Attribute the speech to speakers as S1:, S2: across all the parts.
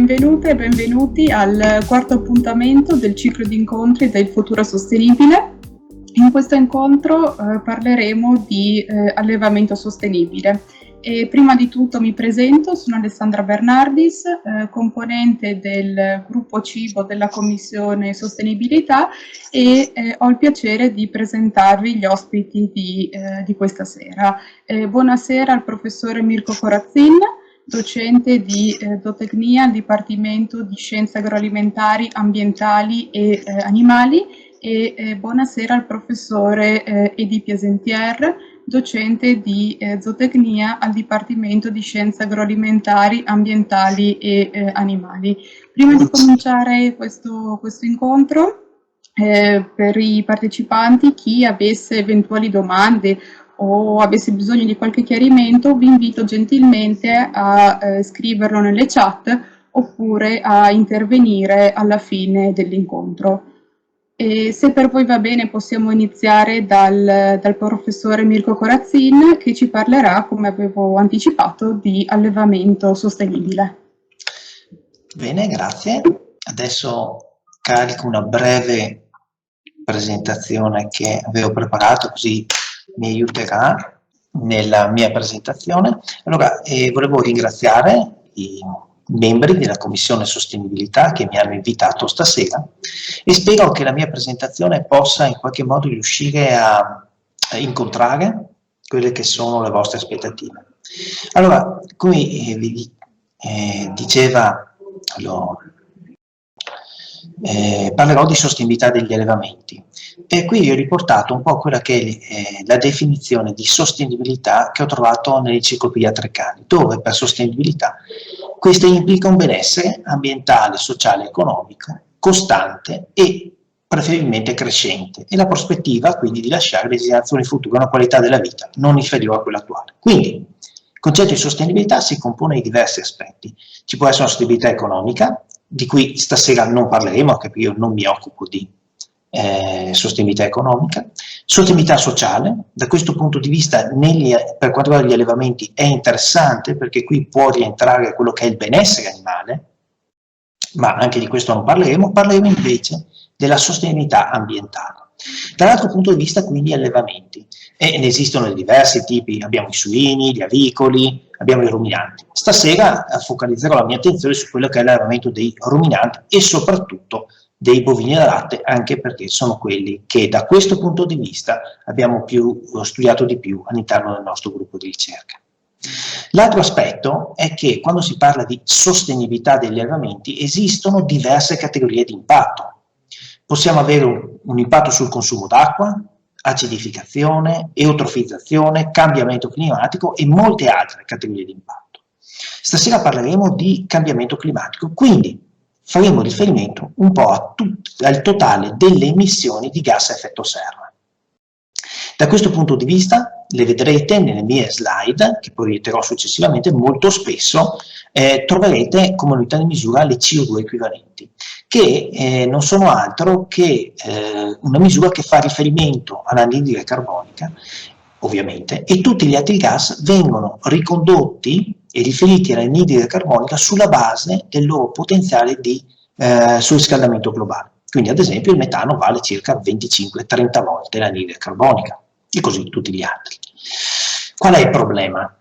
S1: benvenute e benvenuti al quarto appuntamento del ciclo di incontri del futuro sostenibile. In questo incontro parleremo di allevamento sostenibile. E prima di tutto mi presento, sono Alessandra Bernardis, componente del gruppo cibo della Commissione Sostenibilità e ho il piacere di presentarvi gli ospiti di questa sera. Buonasera al professore Mirko Corazzin, docente di zootecnia al Dipartimento di Scienze Agroalimentari, Ambientali e Animali, e buonasera al professore Edi Piesentier, docente di zootecnia al Dipartimento di Scienze Agroalimentari, Ambientali e Animali. Prima di cominciare questo incontro, per i partecipanti, chi avesse eventuali domande o avesse bisogno di qualche chiarimento, vi invito gentilmente a scriverlo nelle chat oppure a intervenire alla fine dell'incontro. E se per voi va bene possiamo iniziare dal professore Mirko Corazzin, che ci parlerà, come avevo anticipato, di allevamento sostenibile.
S2: Bene, grazie. Adesso carico una breve presentazione che avevo preparato, così mi aiuterà nella mia presentazione. Allora, volevo ringraziare i membri della Commissione Sostenibilità che mi hanno invitato stasera e spero che la mia presentazione possa in qualche modo riuscire a incontrare quelle che sono le vostre aspettative. Allora, come vi diceva, parlerò di sostenibilità degli allevamenti e qui ho riportato un po' quella che è la definizione di sostenibilità che ho trovato nell'enciclopedia Treccani, dove per sostenibilità questa implica un benessere ambientale, sociale e economico costante e preferibilmente crescente e la prospettiva quindi di lasciare alle generazioni future una qualità della vita non inferiore a quella attuale. Quindi il concetto di sostenibilità si compone di diversi aspetti. Ci può essere una sostenibilità economica, di cui stasera non parleremo perché io non mi occupo di sostenibilità economica, sostenibilità sociale. Da questo punto di vista per quanto riguarda gli allevamenti è interessante perché qui può rientrare quello che è il benessere animale, ma anche di questo non parleremo invece della sostenibilità ambientale. Dall'altro punto di vista quindi gli allevamenti, e ne esistono diversi tipi, abbiamo i suini, gli avicoli, abbiamo i ruminanti. Stasera focalizzerò la mia attenzione su quello che è l'allevamento dei ruminanti e soprattutto dei bovini da latte, anche perché sono quelli che da questo punto di vista abbiamo studiato di più all'interno del nostro gruppo di ricerca. L'altro aspetto è che quando si parla di sostenibilità degli allevamenti esistono diverse categorie di impatto. Possiamo avere un impatto sul consumo d'acqua, acidificazione, eutrofizzazione, cambiamento climatico e molte altre categorie di impatto. Stasera parleremo di cambiamento climatico, quindi faremo riferimento un po' al totale delle emissioni di gas a effetto serra. Da questo punto di vista, le vedrete nelle mie slide, che poi ripeterò successivamente, molto spesso troverete come unità di misura le CO2 equivalenti, che non sono altro che una misura che fa riferimento all'anidride carbonica, ovviamente, e tutti gli altri gas vengono ricondotti e riferiti all'anidride carbonica sulla base del loro potenziale di surriscaldamento globale. Quindi ad esempio il metano vale circa 25-30 volte l'anidride carbonica e così tutti gli altri. Qual è il problema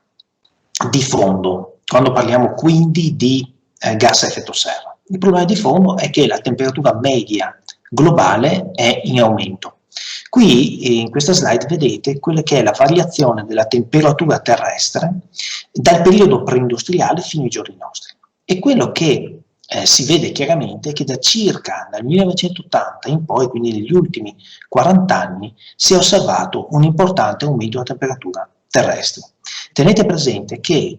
S2: di fondo quando parliamo quindi di gas a effetto serra? Il problema di fondo è che la temperatura media globale è in aumento. Qui in questa slide vedete quella che è la variazione della temperatura terrestre dal periodo preindustriale fino ai giorni nostri. E quello che si vede chiaramente che dal 1980 in poi, quindi negli ultimi 40 anni, si è osservato un importante aumento della temperatura terrestre. Tenete presente che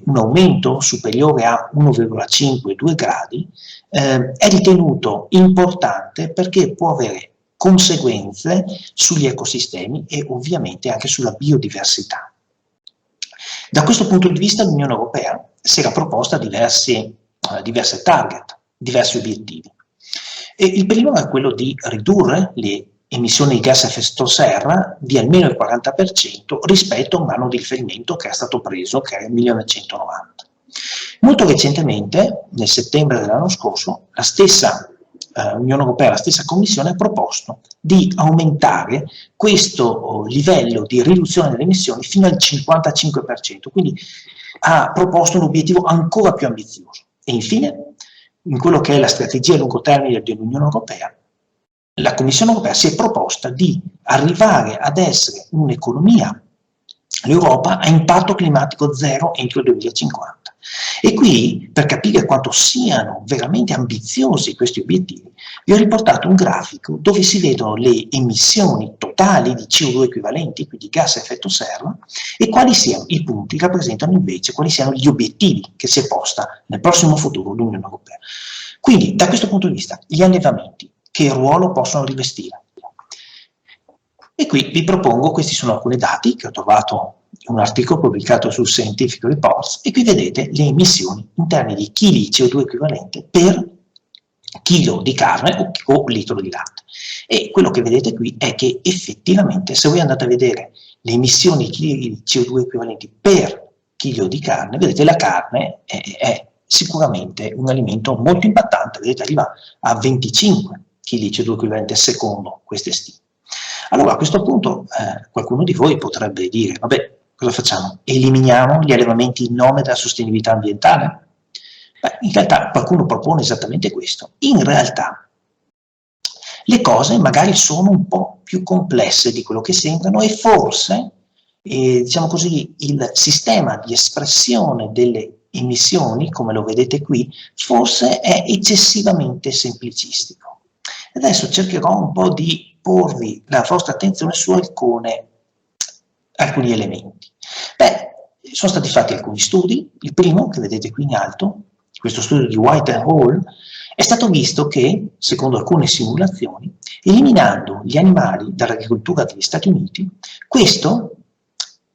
S2: un aumento superiore a 1,5-2 gradi è ritenuto importante perché può avere conseguenze sugli ecosistemi e ovviamente anche sulla biodiversità. Da questo punto di vista l'Unione Europea si era proposta diverse target, diversi obiettivi. E il primo è quello di ridurre le emissioni di gas a effetto serra di almeno il 40% rispetto a un anno di riferimento che è stato preso, che è il 1990. Molto recentemente, nel settembre dell'anno scorso, la stessa Unione Europea, la stessa Commissione ha proposto di aumentare questo livello di riduzione delle emissioni fino al 55%, quindi ha proposto un obiettivo ancora più ambizioso. E infine, in quello che è la strategia a lungo termine dell'Unione Europea, la Commissione Europea si è proposta di arrivare ad essere un'economia, l'Europa, a impatto climatico zero entro il 2050. E qui, per capire quanto siano veramente ambiziosi questi obiettivi, vi ho riportato un grafico dove si vedono le emissioni totali di CO2 equivalenti, quindi gas a effetto serra, e quali siano i punti, rappresentano invece quali siano gli obiettivi che si è posta nel prossimo futuro l'Unione Europea. Quindi, da questo punto di vista, gli allevamenti, che ruolo possono rivestire? E qui vi propongo, questi sono alcuni dati che ho trovato in un articolo pubblicato su Scientific Reports, e qui vedete le emissioni in termini di chili di CO2 equivalente per chilo di carne o litro di latte. E quello che vedete qui è che effettivamente, se voi andate a vedere le emissioni di chili di CO2 equivalenti per chilo di carne, vedete la carne è sicuramente un alimento molto impattante, vedete arriva a 25 kg di CO2 equivalente secondo queste stime. Allora a questo punto qualcuno di voi potrebbe dire, vabbè, cosa facciamo? Eliminiamo gli allevamenti in nome della sostenibilità ambientale? Beh, in realtà qualcuno propone esattamente questo. In realtà le cose magari sono un po' più complesse di quello che sembrano, e forse, diciamo così, il sistema di espressione delle emissioni, come lo vedete qui, forse è eccessivamente semplicistico. Adesso cercherò un po' di porvi la vostra attenzione su alcuni elementi. Beh, sono stati fatti alcuni studi. Il primo, che vedete qui in alto, questo studio di White and Hall, è stato visto che, secondo alcune simulazioni, eliminando gli animali dall'agricoltura degli Stati Uniti, questo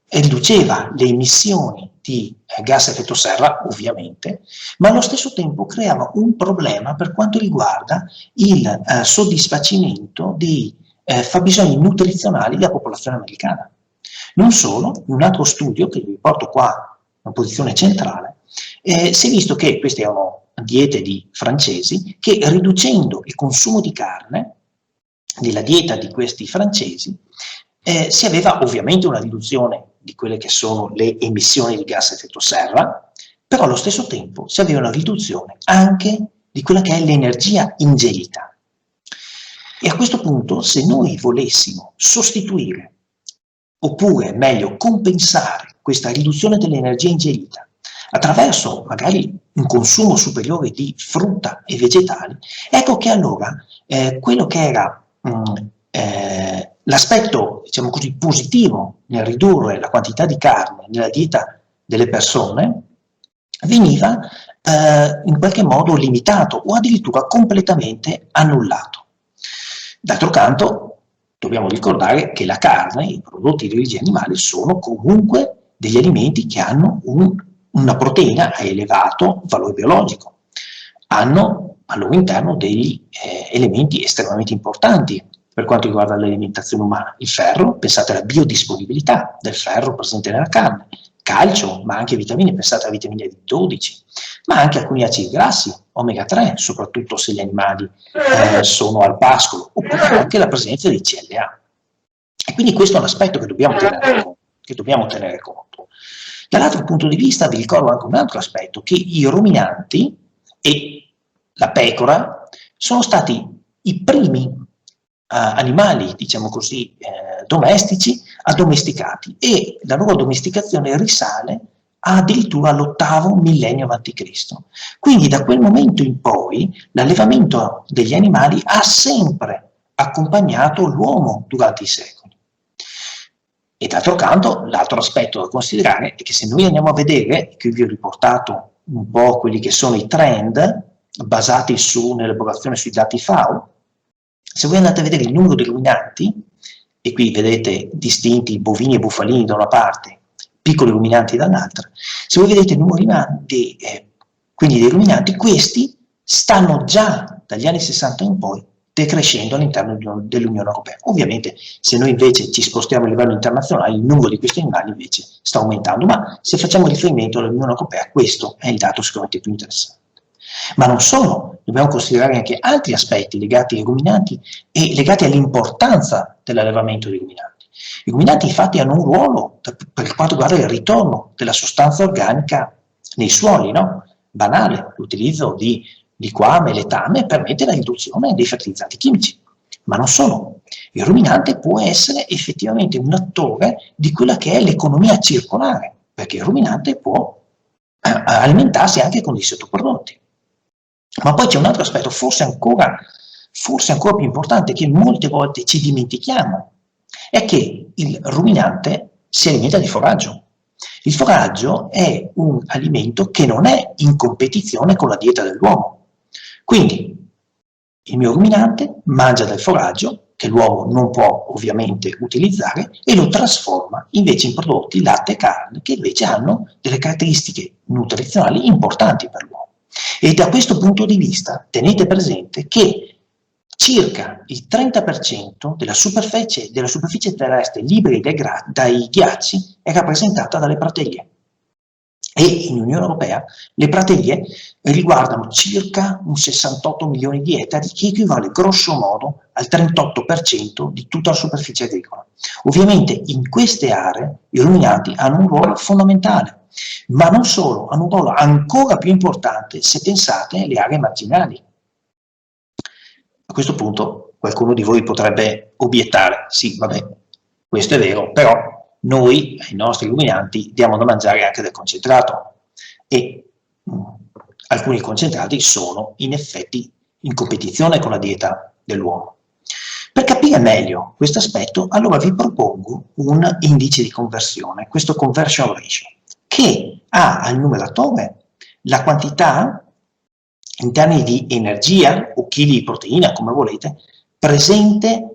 S2: riduceva le emissioni di gas a effetto serra, ovviamente, ma allo stesso tempo creava un problema per quanto riguarda il soddisfacimento dei fabbisogni nutrizionali della popolazione americana. Non solo, in un altro studio, che vi porto qua in una posizione centrale, si è visto che queste erano diete di francesi, che riducendo il consumo di carne nella dieta di questi francesi, si aveva ovviamente una riduzione di quelle che sono le emissioni di gas a effetto serra, però allo stesso tempo si aveva una riduzione anche di quella che è l'energia ingerita. E a questo punto, se noi volessimo sostituire, oppure meglio compensare questa riduzione dell'energia ingerita attraverso magari un consumo superiore di frutta e vegetali, ecco che allora quello che era l'aspetto, diciamo così, positivo nel ridurre la quantità di carne nella dieta delle persone veniva in qualche modo limitato o addirittura completamente annullato. D'altro canto, dobbiamo ricordare che la carne, i prodotti di origine animale, sono comunque degli alimenti che hanno una proteina a elevato valore biologico. Hanno al loro interno degli elementi estremamente importanti per quanto riguarda l'alimentazione umana. Il ferro, pensate alla biodisponibilità del ferro presente nella carne, calcio, ma anche vitamine, pensate alla vitamina D12, ma anche alcuni acidi grassi, omega 3, soprattutto se gli animali sono al pascolo, oppure anche la presenza di CLA. E quindi questo è un aspetto che dobbiamo tenere conto. Dall'altro punto di vista vi ricordo anche un altro aspetto, che i ruminanti e la pecora sono stati i primi animali, diciamo così, domestici addomesticati, e la loro domesticazione risale addirittura all'8° millennio a.C. Quindi da quel momento in poi l'allevamento degli animali ha sempre accompagnato l'uomo durante i secoli. E d'altro canto, l'altro aspetto da considerare è che se noi andiamo a vedere, qui vi ho riportato un po' quelli che sono i trend basati nell'elaborazione sui dati FAO, se voi andate a vedere il numero di ruminanti, e qui vedete distinti bovini e bufalini da una parte, piccoli ruminanti dall'altra, se voi vedete il numero quindi dei ruminanti, questi stanno già dagli anni 60 in poi decrescendo all'interno dell'Unione Europea. Ovviamente se noi invece ci spostiamo a livello internazionale, il numero di questi animali invece sta aumentando, ma se facciamo riferimento all'Unione Europea, questo è il dato sicuramente più interessante. Ma non solo, dobbiamo considerare anche altri aspetti legati ai ruminanti e legati all'importanza dell'allevamento dei ruminanti. I ruminanti infatti hanno un ruolo per quanto riguarda il ritorno della sostanza organica nei suoli, no? Banale, l'utilizzo di liquame, letame permette la riduzione dei fertilizzanti chimici. Ma non solo, il ruminante può essere effettivamente un attore di quella che è l'economia circolare, perché il ruminante può alimentarsi anche con dei sottoprodotti. Ma poi c'è un altro aspetto, forse ancora più importante, che molte volte ci dimentichiamo, è che il ruminante si alimenta di foraggio. Il foraggio è un alimento che non è in competizione con la dieta dell'uomo. Quindi il mio ruminante mangia del foraggio, che l'uomo non può ovviamente utilizzare, e lo trasforma invece in prodotti latte e carne, che invece hanno delle caratteristiche nutrizionali importanti per l'uomo. E da questo punto di vista tenete presente che circa il 30% della superficie terrestre libera dai ghiacci è rappresentata dalle praterie. E in Unione Europea le praterie riguardano circa un 68 milioni di ettari, che equivale grosso modo al 38% di tutta la superficie agricola. Ovviamente in queste aree i ruminanti hanno un ruolo fondamentale, ma non solo, hanno un ruolo ancora più importante se pensate alle aree marginali. A questo punto qualcuno di voi potrebbe obiettare, sì, vabbè, questo è vero, però noi ai nostri ruminanti diamo da mangiare anche del concentrato e alcuni concentrati sono in effetti in competizione con la dieta dell'uomo. Per capire meglio questo aspetto, allora vi propongo un indice di conversione, questo conversion ratio, che ha al numeratore la quantità in termini di energia o chili di proteina, come volete, presente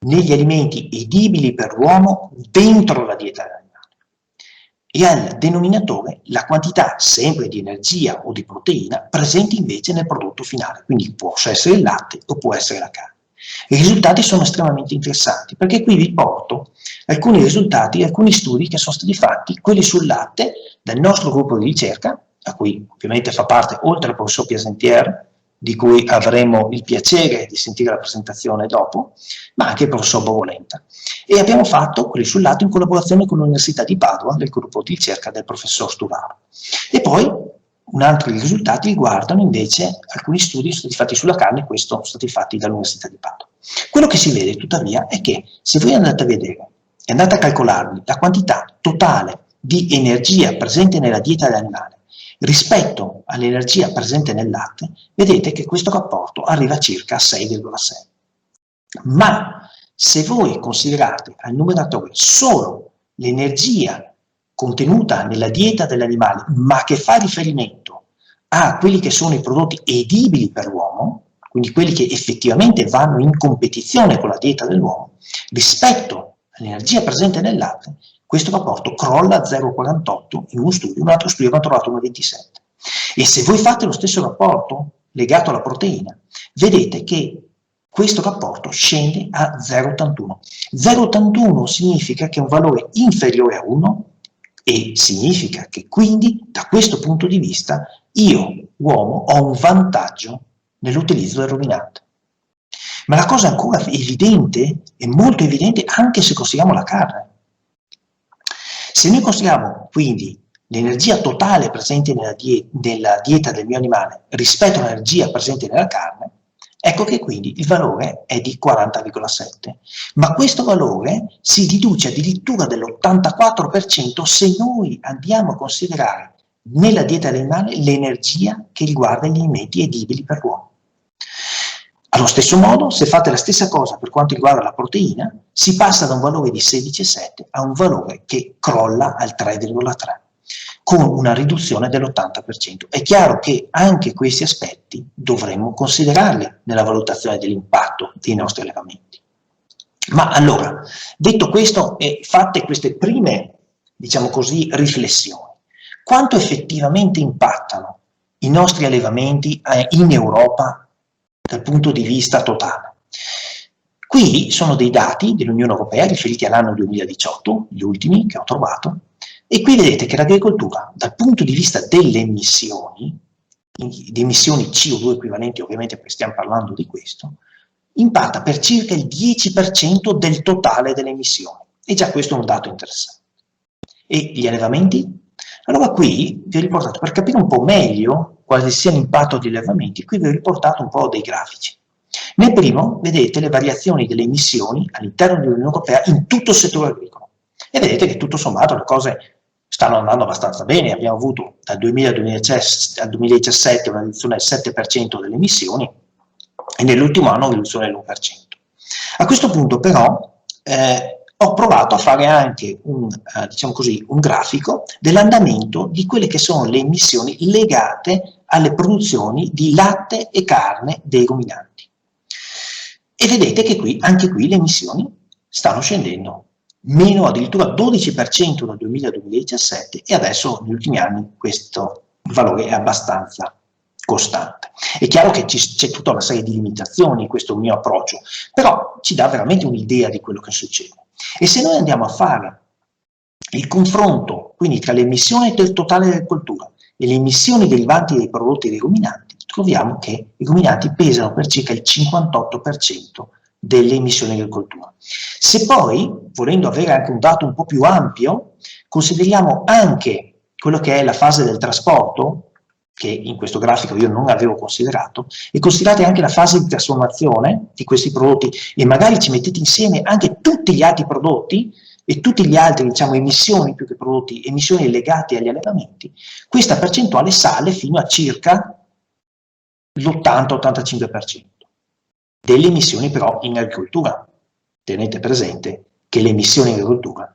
S2: negli alimenti edibili per l'uomo dentro la dieta dell'animale, e al denominatore la quantità sempre di energia o di proteina presente invece nel prodotto finale, quindi può essere il latte o può essere la carne. I risultati sono estremamente interessanti, perché qui vi porto alcuni risultati, alcuni studi che sono stati fatti, quelli sul latte, dal nostro gruppo di ricerca, a cui ovviamente fa parte oltre al professor Piasentier, di cui avremo il piacere di sentire la presentazione dopo, ma anche il professor Bovolenta. E abbiamo fatto quelli sul latte in collaborazione con l'Università di Padova, del gruppo di ricerca del professor Sturaro. E poi altri risultati riguardano invece alcuni studi che sono stati fatti sulla carne, questi sono stati fatti dall'Università di Padova. Quello che si vede tuttavia è che se voi andate a vedere e andate a calcolarvi la quantità totale di energia presente nella dieta dell'animale rispetto all'energia presente nel latte, vedete che questo rapporto arriva a circa 6,6. Ma se voi considerate al numeratore solo l'energia contenuta nella dieta dell'animale, ma che fa riferimento a quelli che sono i prodotti edibili per l'uomo, quindi quelli che effettivamente vanno in competizione con la dieta dell'uomo, rispetto all'energia presente nel latte, questo rapporto crolla a 0,48 in uno studio, un altro studio ha trovato 1,27. E se voi fate lo stesso rapporto legato alla proteina, vedete che questo rapporto scende a 0,81. 0,81 significa che è un valore inferiore a 1 e significa che quindi da questo punto di vista io, uomo, ho un vantaggio nell'utilizzo del ruminante. Ma la cosa ancora evidente, è molto evidente anche se consideriamo la carne. Se noi consideriamo quindi l'energia totale presente nella dieta del mio animale rispetto all'energia presente nella carne, ecco che quindi il valore è di 40,7. Ma questo valore si riduce addirittura dell'84% se noi andiamo a considerare nella dieta dell'animale l'energia che riguarda gli alimenti edibili per l'uomo. Allo stesso modo, se fate la stessa cosa per quanto riguarda la proteina, si passa da un valore di 16,7 a un valore che crolla al 3,3, con una riduzione dell'80%. È chiaro che anche questi aspetti dovremmo considerarli nella valutazione dell'impatto dei nostri allevamenti. Ma allora, detto questo e fatte queste prime, diciamo così, riflessioni, quanto effettivamente impattano i nostri allevamenti in Europa dal punto di vista totale? Qui sono dei dati dell'Unione Europea riferiti all'anno 2018, gli ultimi che ho trovato, e qui vedete che l'agricoltura, dal punto di vista delle emissioni CO2 equivalenti, ovviamente perché stiamo parlando di questo, impatta per circa il 10% del totale delle emissioni. E già questo è un dato interessante. E gli allevamenti? Allora qui vi ho riportato, per capire un po' meglio quale sia l'impatto degli allevamenti, qui vi ho riportato un po' dei grafici. Nel primo vedete le variazioni delle emissioni all'interno dell'Unione Europea in tutto il settore agricolo. E vedete che tutto sommato le cose stanno andando abbastanza bene. Abbiamo avuto dal 2000 al 2017 una riduzione del 7% delle emissioni e nell'ultimo anno una riduzione dell'1%. A questo punto però ho provato a fare anche diciamo così, un grafico dell'andamento di quelle che sono le emissioni legate alle produzioni di latte e carne dei ruminanti. E vedete che qui, anche qui le emissioni stanno scendendo, meno addirittura 12% dal 2000 al 2017 e adesso negli ultimi anni questo valore è abbastanza costante. È chiaro che c'è tutta una serie di limitazioni in questo mio approccio, però ci dà veramente un'idea di quello che succede. E se noi andiamo a fare il confronto quindi tra le emissioni del totale dell'agricoltura e le emissioni derivanti dai prodotti dei ruminanti, troviamo che i ruminanti pesano per circa il 58% delle emissioni dell'agricoltura. Se poi, volendo avere anche un dato un po' più ampio, consideriamo anche quello che è la fase del trasporto, che in questo grafico io non avevo considerato, e considerate anche la fase di trasformazione di questi prodotti e magari ci mettete insieme anche tutti gli altri prodotti e tutti gli altri, diciamo, emissioni più che prodotti, emissioni legate agli allevamenti, questa percentuale sale fino a circa l'80-85% delle emissioni però in agricoltura. Tenete presente che le emissioni in agricoltura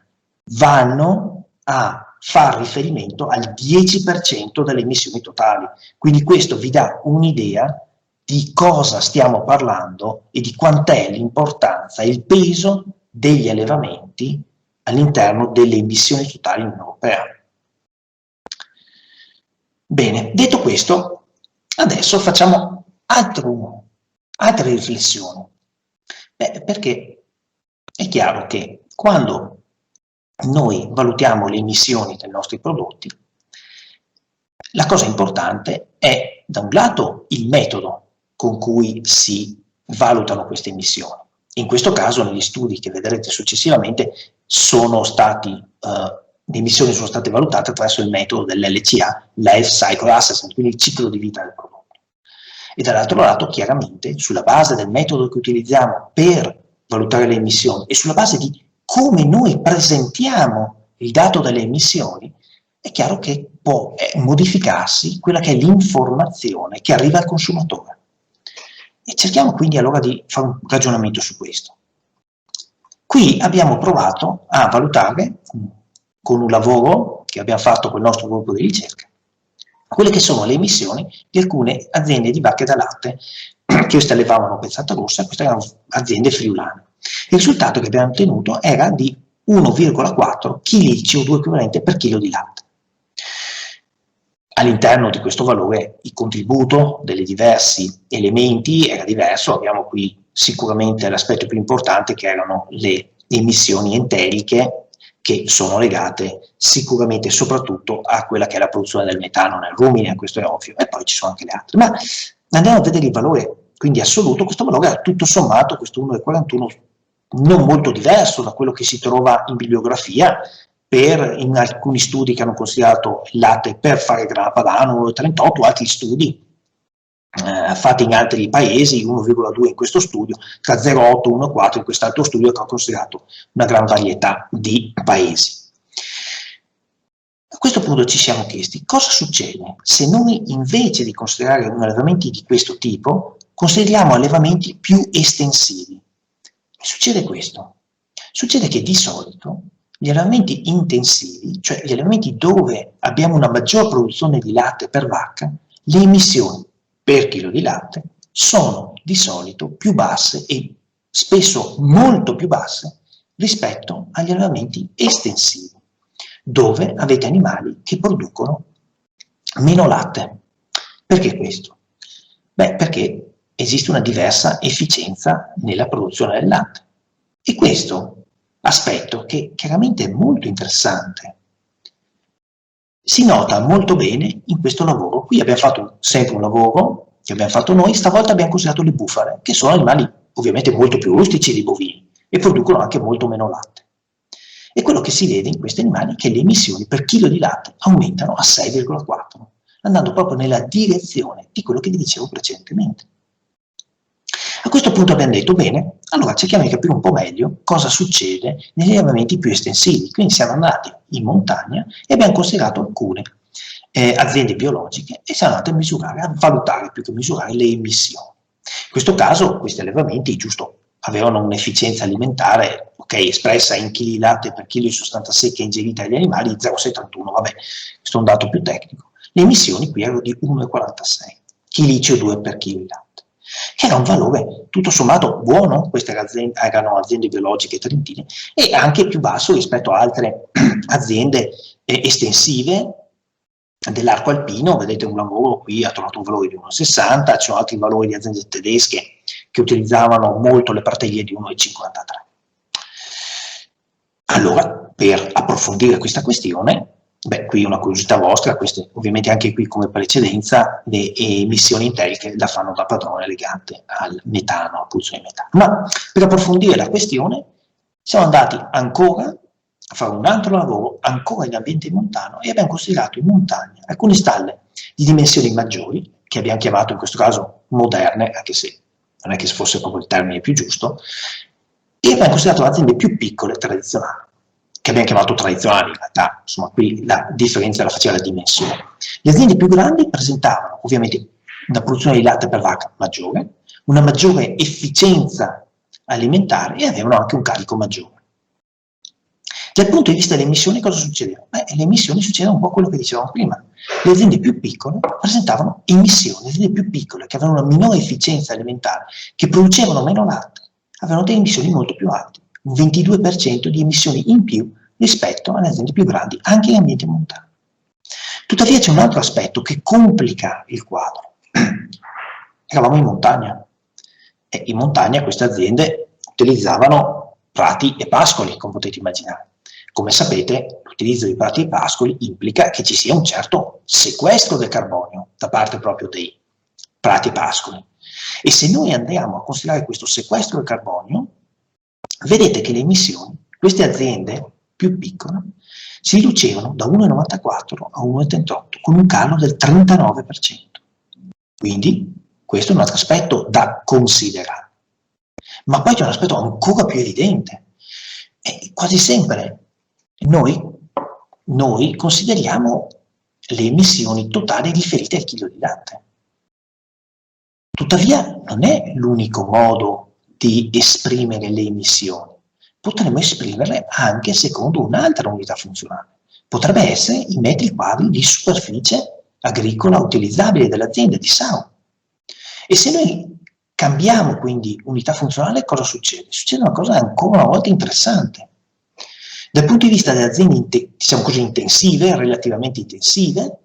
S2: vanno a far riferimento al 10% delle emissioni totali. Quindi questo vi dà un'idea di cosa stiamo parlando e di quant'è l'importanza e il peso degli allevamenti all'interno delle emissioni totali in Unione Europea. Bene, detto questo, adesso facciamo altre riflessioni. Perché è chiaro che quando noi valutiamo le emissioni dei nostri prodotti, la cosa importante è, da un lato, il metodo con cui si valutano queste emissioni. In questo caso, negli studi che vedrete successivamente, le emissioni sono state valutate attraverso il metodo dell'LCA, Life Cycle Assessment, quindi il ciclo di vita del prodotto. E dall'altro lato, chiaramente, sulla base del metodo che utilizziamo per valutare le emissioni e sulla base di come noi presentiamo il dato delle emissioni, è chiaro che può modificarsi quella che è l'informazione che arriva al consumatore. E cerchiamo quindi allora di fare un ragionamento su questo. Qui abbiamo provato a valutare, con un lavoro che abbiamo fatto con il nostro gruppo di ricerca, quelle che sono le emissioni di alcune aziende di vacche da latte che queste allevavano Pezzata Rossa, queste erano aziende friulane. Il risultato che abbiamo ottenuto era di 1,4 kg di CO2 equivalente per chilo di latte. All'interno di questo valore il contributo dei diversi elementi era diverso, abbiamo qui sicuramente l'aspetto più importante che erano le emissioni enteriche, che sono legate sicuramente soprattutto a quella che è la produzione del metano nel rumine, questo è ovvio, e poi ci sono anche le altre. Ma andiamo a vedere il valore, quindi assoluto, questo valore è tutto sommato, questo 1,41, non molto diverso da quello che si trova in bibliografia, in alcuni studi che hanno considerato il latte per fare grana padano 1,38, altri studi fatti in altri paesi, 1,2 in questo studio, tra 0,8 e 1,4 in quest'altro studio che ha considerato una gran varietà di paesi. A questo punto ci siamo chiesti cosa succede se noi invece di considerare allevamenti di questo tipo consideriamo allevamenti più estensivi. Succede questo, succede che di solito gli allevamenti intensivi, cioè gli allevamenti dove abbiamo una maggior produzione di latte per vacca, le emissioni per chilo di latte sono di solito più basse e spesso molto più basse rispetto agli allevamenti estensivi, dove avete animali che producono meno latte. Perché questo? Beh, perché esiste una diversa efficienza nella produzione del latte. E questo aspetto, che chiaramente è molto interessante, si nota molto bene in questo lavoro. Qui abbiamo fatto sempre un lavoro che abbiamo fatto noi, stavolta abbiamo considerato le bufale, che sono animali ovviamente molto più rustici dei bovini e producono anche molto meno latte. E quello che si vede in questi animali è che le emissioni per chilo di latte aumentano a 6,4, andando proprio nella direzione di quello che vi dicevo precedentemente. A questo punto abbiamo detto, bene, allora cerchiamo di capire un po' meglio cosa succede negli allevamenti più estensivi. Quindi siamo andati in montagna e abbiamo considerato alcune aziende biologiche e siamo andati a misurare, a valutare più che misurare le emissioni. In questo caso questi allevamenti, giusto, avevano un'efficienza alimentare, ok, espressa in chili di latte per chilo di sostanza secca ingerita dagli animali, 0,631, vabbè, questo è un dato più tecnico. Le emissioni qui erano di 1,46 kg di CO2 per chilo di latte, che era un valore tutto sommato buono. Queste erano aziende biologiche trentine, e anche più basso rispetto a altre aziende estensive dell'arco alpino. Vedete, un lavoro qui ha trovato un valore di 1,60, ci sono altri valori di aziende tedesche che utilizzavano molto le praterie di 1,53. Allora, per approfondire questa questione, qui una curiosità vostra, queste ovviamente anche qui come precedenza, le emissioni enteriche la fanno da padrone legate al metano, alla produzione di metano. Ma per approfondire la questione siamo andati ancora a fare un altro lavoro, ancora in ambiente montano, e abbiamo considerato in montagna alcune stalle di dimensioni maggiori, che abbiamo chiamato in questo caso moderne, anche se non è che fosse proprio il termine più giusto, e abbiamo considerato aziende più piccole, tradizionali, che abbiamo chiamato tradizionali in realtà, insomma qui la differenza la faceva la dimensione. Le aziende più grandi presentavano ovviamente una produzione di latte per vacca maggiore, una maggiore efficienza alimentare e avevano anche un carico maggiore. Dal punto di vista delle emissioni cosa succedeva? Le emissioni succedevano un po' quello che dicevamo prima. Le aziende più piccole presentavano emissioni, le aziende più piccole che avevano una minore efficienza alimentare, che producevano meno latte, avevano delle emissioni molto più alte, un 22% di emissioni in più rispetto alle aziende più grandi, anche in ambiente montano. Tuttavia c'è un altro aspetto che complica il quadro. Eravamo in montagna, e in montagna queste aziende utilizzavano prati e pascoli, come potete immaginare. Come sapete, l'utilizzo di prati e pascoli implica che ci sia un certo sequestro del carbonio da parte proprio dei prati e pascoli. E se noi andiamo a considerare questo sequestro del carbonio, vedete che le emissioni, queste aziende più piccole, si riducevano da 1,94 a 1,38, con un calo del 39%. Quindi questo è un altro aspetto da considerare. Ma poi c'è un aspetto ancora più evidente. Quasi sempre noi consideriamo le emissioni totali riferite al chilo di latte. Tuttavia non è l'unico modo di esprimere le emissioni. Potremmo esprimerle anche secondo un'altra unità funzionale. Potrebbe essere i metri quadri di superficie agricola utilizzabile dell'azienda, di SAU. E se noi cambiamo quindi unità funzionale, cosa succede? Succede una cosa ancora una volta interessante. Dal punto di vista delle aziende, diciamo così, intensive, relativamente intensive,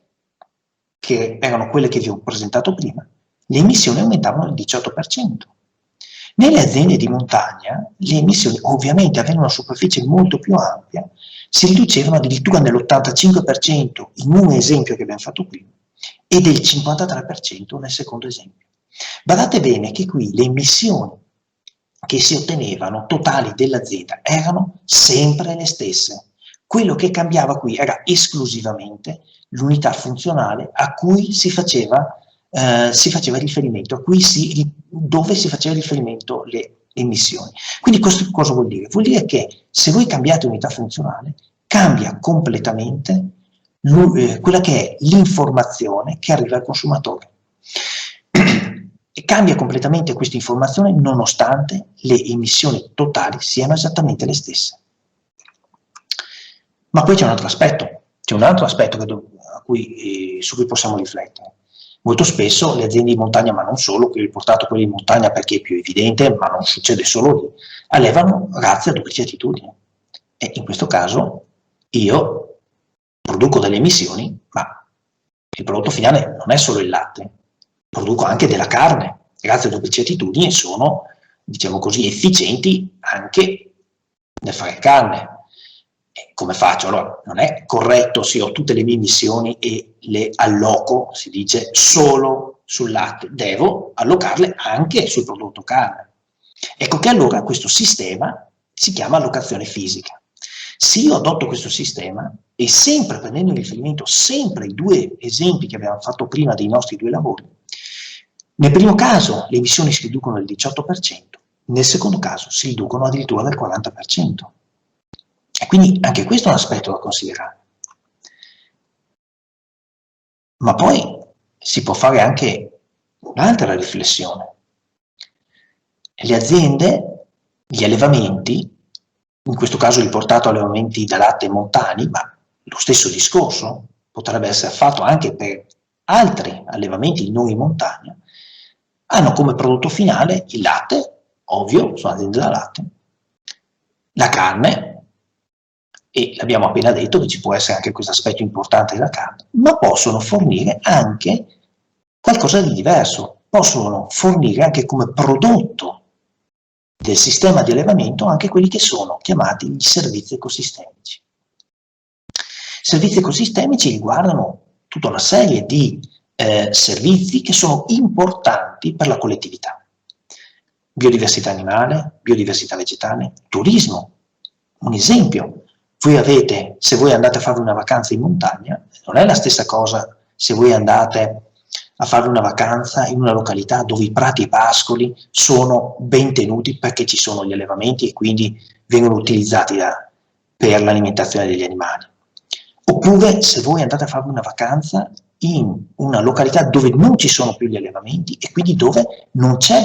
S2: che erano quelle che vi ho presentato prima, le emissioni aumentavano del 18%. Nelle aziende di montagna, le emissioni, ovviamente avendo una superficie molto più ampia, si riducevano addirittura nell'85% in un esempio che abbiamo fatto prima e del 53% nel secondo esempio. Badate bene che qui le emissioni che si ottenevano totali dell'azienda erano sempre le stesse. Quello che cambiava qui era esclusivamente l'unità funzionale a cui si faceva riferimento, dove si faceva riferimento le emissioni. Quindi questo cosa vuol dire? Vuol dire che se voi cambiate unità funzionale, cambia completamente quella che è l'informazione che arriva al consumatore. E cambia completamente questa informazione nonostante le emissioni totali siano esattamente le stesse. Ma poi c'è un altro aspetto su cui possiamo riflettere. Molto spesso le aziende di montagna, ma non solo, qui ho riportato quelle di montagna perché è più evidente, ma non succede solo lì, allevano razze a duplice attitudine. E in questo caso io produco delle emissioni, ma il prodotto finale non è solo il latte, produco anche della carne, grazie alle duplici attitudini, sono, diciamo così, efficienti anche nel fare carne. Come faccio? Allora, non è corretto se ho tutte le mie emissioni e le alloco, si dice, solo sul latte, devo allocarle anche sul prodotto carne. Ecco che allora questo sistema si chiama allocazione fisica. Se io adotto questo sistema, e sempre prendendo in riferimento sempre i due esempi che abbiamo fatto prima dei nostri due lavori, nel primo caso le emissioni si riducono del 18%, nel secondo caso si riducono addirittura del 40%. E quindi anche questo è un aspetto da considerare. Ma poi si può fare anche un'altra riflessione. Le aziende, gli allevamenti, in questo caso riportato allevamenti da latte montani, ma lo stesso discorso potrebbe essere fatto anche per altri allevamenti non in montagna, hanno come prodotto finale il latte, ovvio, sono aziende da latte, la carne, e l'abbiamo appena detto che ci può essere anche questo aspetto importante della carne, ma possono fornire anche qualcosa di diverso, possono fornire anche come prodotto del sistema di allevamento anche quelli che sono chiamati gli servizi ecosistemici. Servizi ecosistemici riguardano tutta una serie di servizi che sono importanti per la collettività. Biodiversità animale, biodiversità vegetale, turismo. Un esempio, voi avete, se voi andate a fare una vacanza in montagna, non è la stessa cosa se voi andate a fare una vacanza in una località dove i prati e pascoli sono ben tenuti perché ci sono gli allevamenti e quindi vengono utilizzati per l'alimentazione degli animali. Oppure se voi andate a fare una vacanza in una località dove non ci sono più gli allevamenti e quindi dove non c'è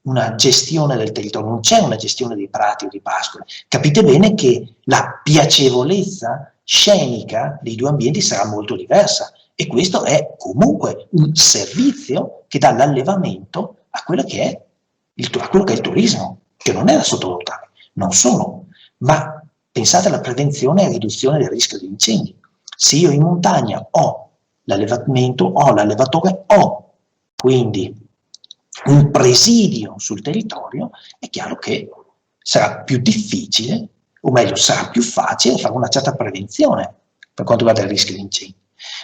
S2: una gestione del territorio, non c'è una gestione dei prati o dei pascoli. Capite bene che la piacevolezza scenica dei due ambienti sarà molto diversa e questo è comunque un servizio che dà l'allevamento a quello che è il turismo, che non è da sottovalutare. Non solo, ma pensate alla prevenzione e riduzione del rischio di incendi. Se io in montagna ho l'allevamento, ho l'allevatore, ho quindi un presidio sul territorio, è chiaro che sarà più difficile, o meglio sarà più facile fare una certa prevenzione per quanto riguarda il rischio di incendi.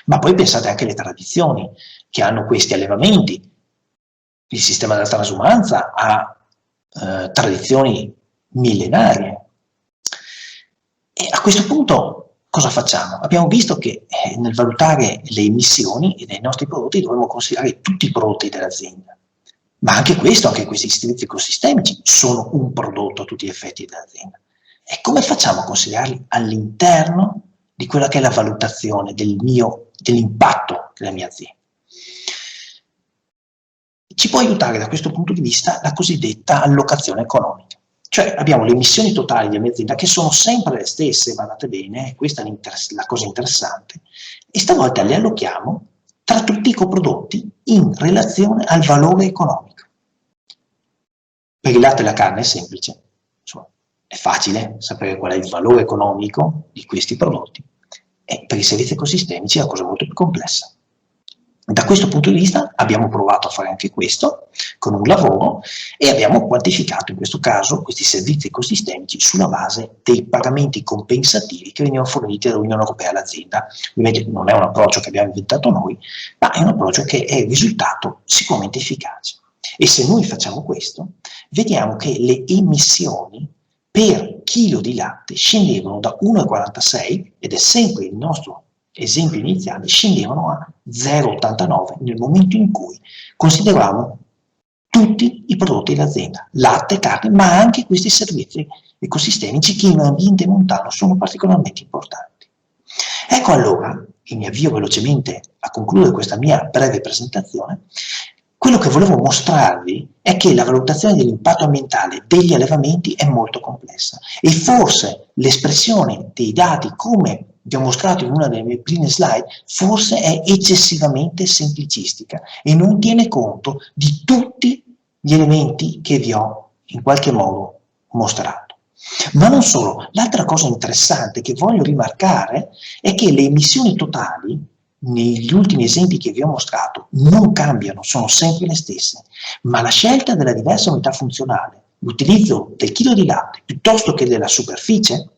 S2: Ma poi pensate anche alle tradizioni che hanno questi allevamenti. Il sistema della transumanza ha tradizioni millenarie. E a questo punto cosa facciamo? Abbiamo visto che nel valutare le emissioni dei nostri prodotti dovremmo considerare tutti i prodotti dell'azienda. Ma anche questi servizi ecosistemici sono un prodotto a tutti gli effetti dell'azienda. E come facciamo a considerarli all'interno di quella che è la valutazione dell'impatto della mia azienda? Ci può aiutare da questo punto di vista la cosiddetta allocazione economica. Cioè abbiamo le emissioni totali della mia azienda che sono sempre le stesse, guardate bene, questa è la cosa interessante, e stavolta le allochiamo tra tutti i coprodotti in relazione al valore economico. Per il latte e la carne è semplice, insomma, è facile sapere qual è il valore economico di questi prodotti, e per i servizi ecosistemici è una cosa molto più complessa. Da questo punto di vista abbiamo provato a fare anche questo con un lavoro e abbiamo quantificato in questo caso questi servizi ecosistemici sulla base dei pagamenti compensativi che venivano forniti dall'Unione Europea all'azienda. Ovviamente non è un approccio che abbiamo inventato noi, ma è un approccio che è risultato sicuramente efficace. E se noi facciamo questo, vediamo che le emissioni per chilo di latte scendevano da 1,46, ed è sempre il nostro esempio iniziale, scendevano a 0,89 nel momento in cui consideravamo tutti i prodotti dell'azienda, latte, carne, ma anche questi servizi ecosistemici che in un ambiente montano sono particolarmente importanti. Ecco allora, e mi avvio velocemente a concludere questa mia breve presentazione, quello che volevo mostrarvi è che la valutazione dell'impatto ambientale degli allevamenti è molto complessa e forse l'espressione dei dati, come vi ho mostrato in una delle mie prime slide, forse è eccessivamente semplicistica e non tiene conto di tutti gli elementi che vi ho in qualche modo mostrato. Ma non solo, l'altra cosa interessante che voglio rimarcare è che le emissioni totali negli ultimi esempi che vi ho mostrato non cambiano, sono sempre le stesse, ma la scelta della diversa unità funzionale, l'utilizzo del chilo di latte piuttosto che della superficie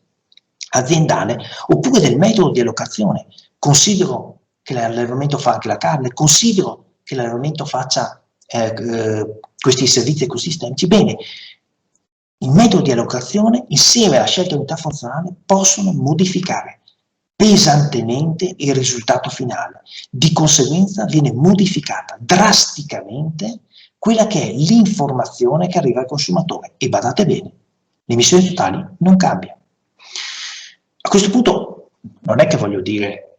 S2: aziendale oppure del metodo di allocazione, considero che l'allevamento fa anche la carne, considero che l'allevamento faccia questi servizi ecosistemici, bene, il metodo di allocazione insieme alla scelta di unità funzionale possono modificare pesantemente il risultato finale. Di conseguenza viene modificata drasticamente quella che è l'informazione che arriva al consumatore. E badate bene, le emissioni totali non cambiano. A questo punto non è che voglio dire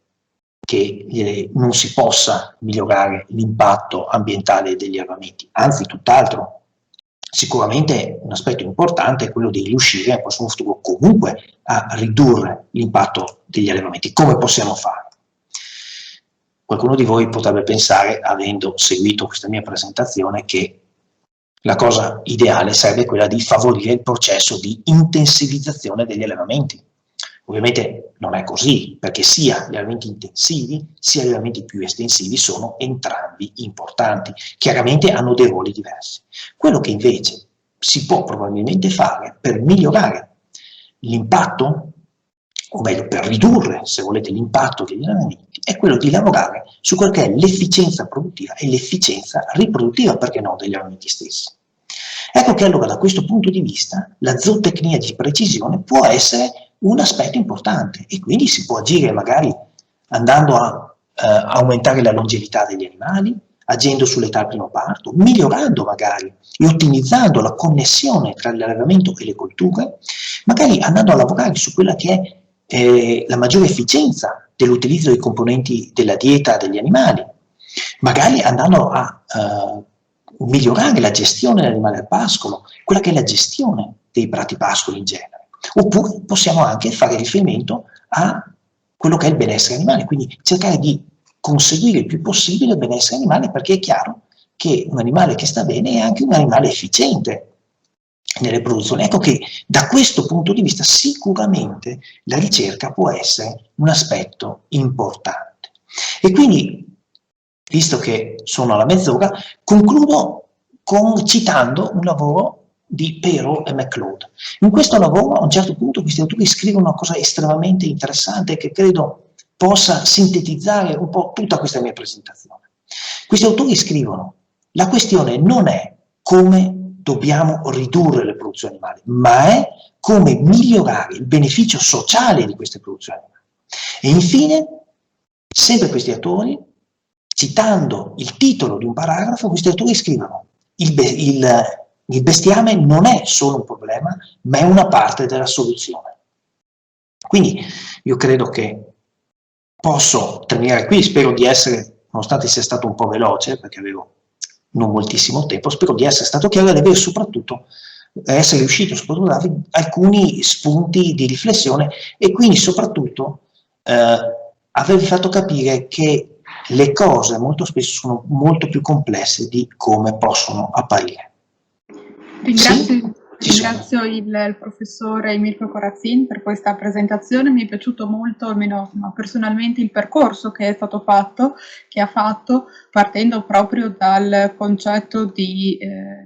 S2: che non si possa migliorare l'impatto ambientale degli allevamenti, anzi tutt'altro. Sicuramente un aspetto importante è quello di riuscire nel prossimo futuro comunque a ridurre l'impatto degli allevamenti. Come possiamo fare? Qualcuno di voi potrebbe pensare, avendo seguito questa mia presentazione, che la cosa ideale sarebbe quella di favorire il processo di intensivizzazione degli allevamenti. Ovviamente non è così, perché sia gli allevamenti intensivi sia gli allevamenti più estensivi sono entrambi importanti, chiaramente hanno dei ruoli diversi. Quello che invece si può probabilmente fare per migliorare l'impatto, o meglio per ridurre, se volete, l'impatto degli allevamenti, è quello di lavorare su quella che è l'efficienza produttiva e l'efficienza riproduttiva, perché no, degli allevamenti stessi. Ecco che allora da questo punto di vista la zootecnia di precisione può essere un aspetto importante e quindi si può agire magari andando a aumentare la longevità degli animali, agendo sull'età al primo parto, migliorando magari e ottimizzando la connessione tra l'allevamento e le colture, magari andando a lavorare su quella che è la maggiore efficienza dell'utilizzo dei componenti della dieta degli animali, magari andando a migliorare la gestione dell'animale al pascolo, quella che è la gestione dei prati pascoli in genere. Oppure possiamo anche fare riferimento a quello che è il benessere animale, quindi cercare di conseguire il più possibile il benessere animale, perché è chiaro che un animale che sta bene è anche un animale efficiente nelle produzioni. Ecco che da questo punto di vista sicuramente la ricerca può essere un aspetto importante. E quindi, visto che sono alla mezz'ora, concludo citando un lavoro di Pero e McLeod. In questo lavoro, a un certo punto, questi autori scrivono una cosa estremamente interessante che credo possa sintetizzare un po' tutta questa mia presentazione. Questi autori scrivono: la questione non è come dobbiamo ridurre le produzioni animali, ma è come migliorare il beneficio sociale di queste produzioni animali. E infine, sempre questi autori, citando il titolo di un paragrafo, questi autori scrivono: il bestiame non è solo un problema, ma è una parte della soluzione. Quindi io credo che posso terminare qui, spero di essere, nonostante sia stato un po' veloce, perché avevo non moltissimo tempo, spero di essere stato chiaro ed aver soprattutto essere riuscito soprattutto a darvi alcuni spunti di riflessione e quindi soprattutto avervi fatto capire che le cose molto spesso sono molto più complesse di come possono apparire.
S1: Ringrazio il professore Mirko Corazzin per questa presentazione. Mi è piaciuto molto, almeno personalmente, il percorso che è stato fatto, che ha fatto, partendo proprio dal concetto di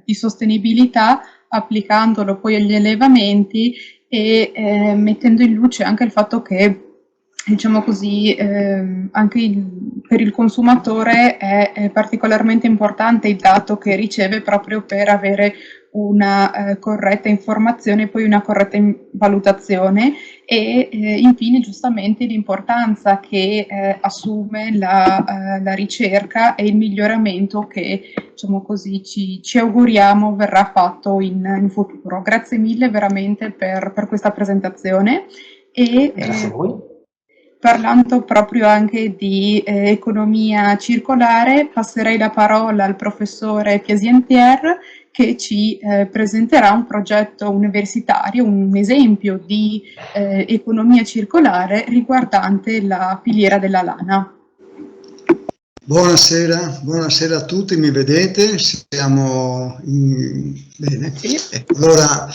S1: sostenibilità, applicandolo poi agli allevamenti e mettendo in luce anche il fatto che, diciamo così, anche per il consumatore è particolarmente importante il dato che riceve proprio per avere una corretta informazione e poi una corretta valutazione e infine giustamente l'importanza che assume la ricerca e il miglioramento che, diciamo così, ci auguriamo verrà fatto in futuro. Grazie mille veramente per questa presentazione. E,
S2: grazie a voi.
S1: Parlando proprio anche di economia circolare, passerei la parola al professore Piasentier che ci presenterà un progetto universitario, un esempio di economia circolare riguardante la filiera della lana.
S3: Buonasera a tutti, mi vedete? Siamo bene?
S1: Sì.
S3: Allora,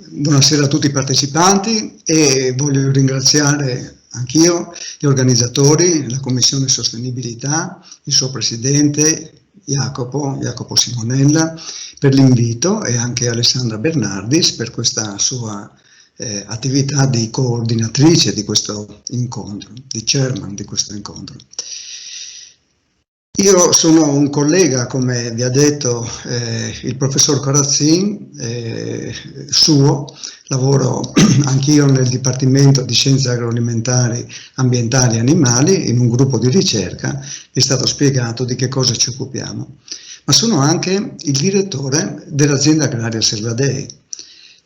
S3: buonasera a tutti i partecipanti e voglio ringraziare anch'io, gli organizzatori, la Commissione Sostenibilità, il suo presidente Jacopo Simonella per l'invito e anche Alessandra Bernardis per questa sua attività di coordinatrice di questo incontro, di chairman di questo incontro. Io sono un collega, come vi ha detto il professor Corazzin, suo, lavoro anch'io nel Dipartimento di Scienze Agroalimentari, Ambientali e Animali, in un gruppo di ricerca, vi è stato spiegato di che cosa ci occupiamo. Ma sono anche il direttore dell'azienda agraria Servadei.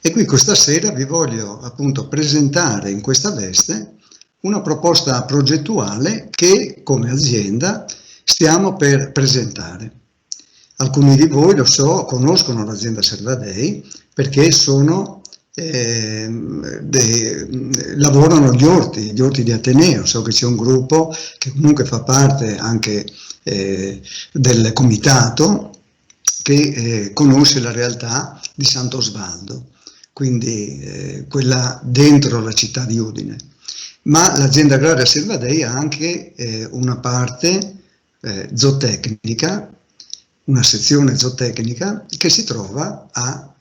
S3: E qui questa sera vi voglio appunto presentare in questa veste una proposta progettuale che come azienda stiamo per presentare. Alcuni di voi, lo so, conoscono l'azienda Servadei perché lavorano gli orti di Ateneo. So che c'è un gruppo che comunque fa parte anche del comitato che conosce la realtà di Sant'Osvaldo, quindi quella dentro la città di Udine. Ma l'azienda agraria Servadei ha anche una parte zootecnica, una sezione zootecnica che si trova a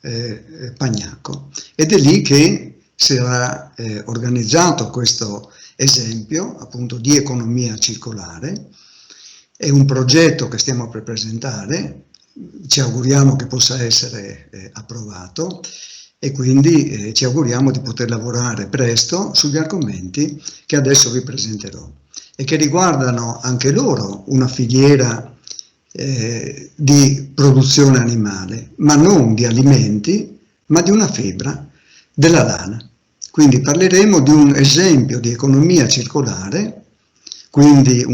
S3: Pagnacco, ed è lì che sarà organizzato questo esempio appunto di economia circolare. È un progetto che stiamo per presentare, ci auguriamo che possa essere approvato e quindi ci auguriamo di poter lavorare presto sugli argomenti che adesso vi presenterò e che riguardano anche loro una filiera di produzione animale, ma non di alimenti, ma di una fibra, della lana. Quindi parleremo di un esempio di economia circolare, quindi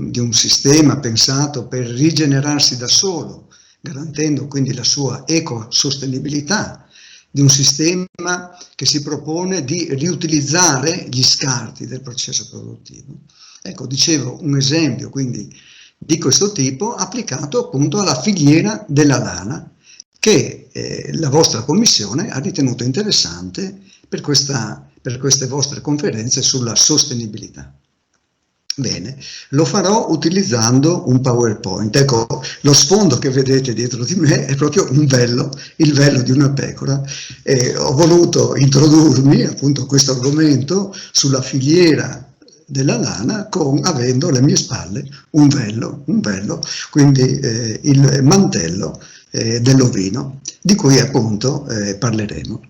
S3: di un sistema pensato per rigenerarsi da solo, garantendo quindi la sua ecosostenibilità, di un sistema che si propone di riutilizzare gli scarti del processo produttivo. Ecco, dicevo, un esempio quindi di questo tipo applicato appunto alla filiera della lana che la vostra commissione ha ritenuto interessante per queste vostre conferenze sulla sostenibilità. Bene, lo farò utilizzando un PowerPoint. Ecco, lo sfondo che vedete dietro di me è proprio un vello, il vello di una pecora. Ho voluto introdurmi appunto a questo argomento sulla filiera della lana avendo alle mie spalle un vello, quindi il mantello dell'ovino, di cui appunto parleremo.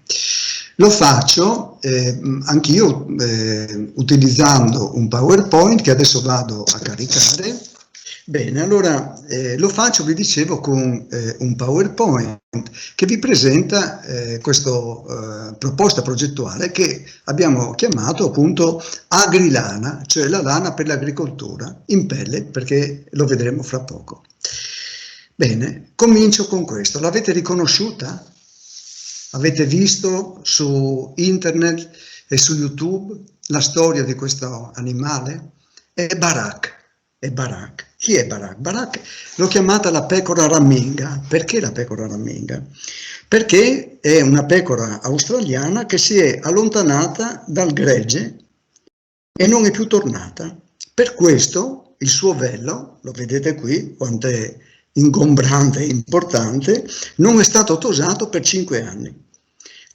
S3: Lo faccio anch'io utilizzando un PowerPoint che adesso vado a caricare. Bene, allora lo faccio, vi dicevo, con un PowerPoint che vi presenta questa proposta progettuale che abbiamo chiamato appunto Agrilana, cioè la lana per l'agricoltura in pelle, perché lo vedremo fra poco. Bene, comincio con questo. L'avete riconosciuta? Avete visto su internet e su YouTube la storia di questo animale? È Barak. Chi è Barak? Barak l'ho chiamata la pecora ramminga. Perché la pecora ramminga? Perché è una pecora australiana che si è allontanata dal gregge e non è più tornata. Per questo il suo vello, lo vedete qui, quanto è ingombrante e importante, non è stato tosato per 5 anni.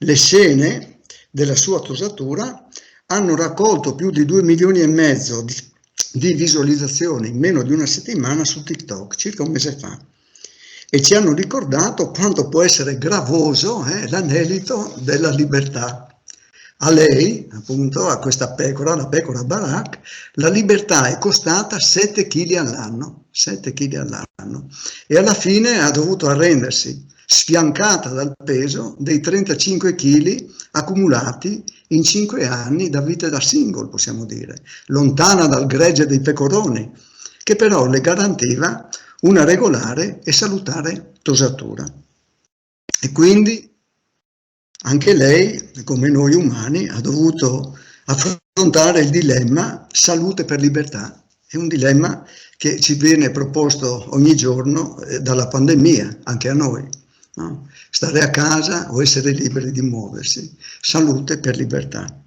S3: Le scene della sua tosatura hanno raccolto più di 2,5 milioni di visualizzazioni in meno di una settimana su TikTok, circa un mese fa, e ci hanno ricordato quanto può essere gravoso l'anelito della libertà. A lei, appunto, a questa pecora, la pecora Barak, la libertà è costata 7 kg all'anno, 7 kg all'anno, e alla fine ha dovuto arrendersi, sfiancata dal peso dei 35 kg accumulati in 5 anni da vita da single, possiamo dire, lontana dal gregge dei pecoroni, che però le garantiva una regolare e salutare tosatura. E quindi anche lei, come noi umani, ha dovuto affrontare il dilemma salute per libertà. È un dilemma che ci viene proposto ogni giorno dalla pandemia, anche a noi. No? Stare a casa o essere liberi di muoversi. Salute per libertà.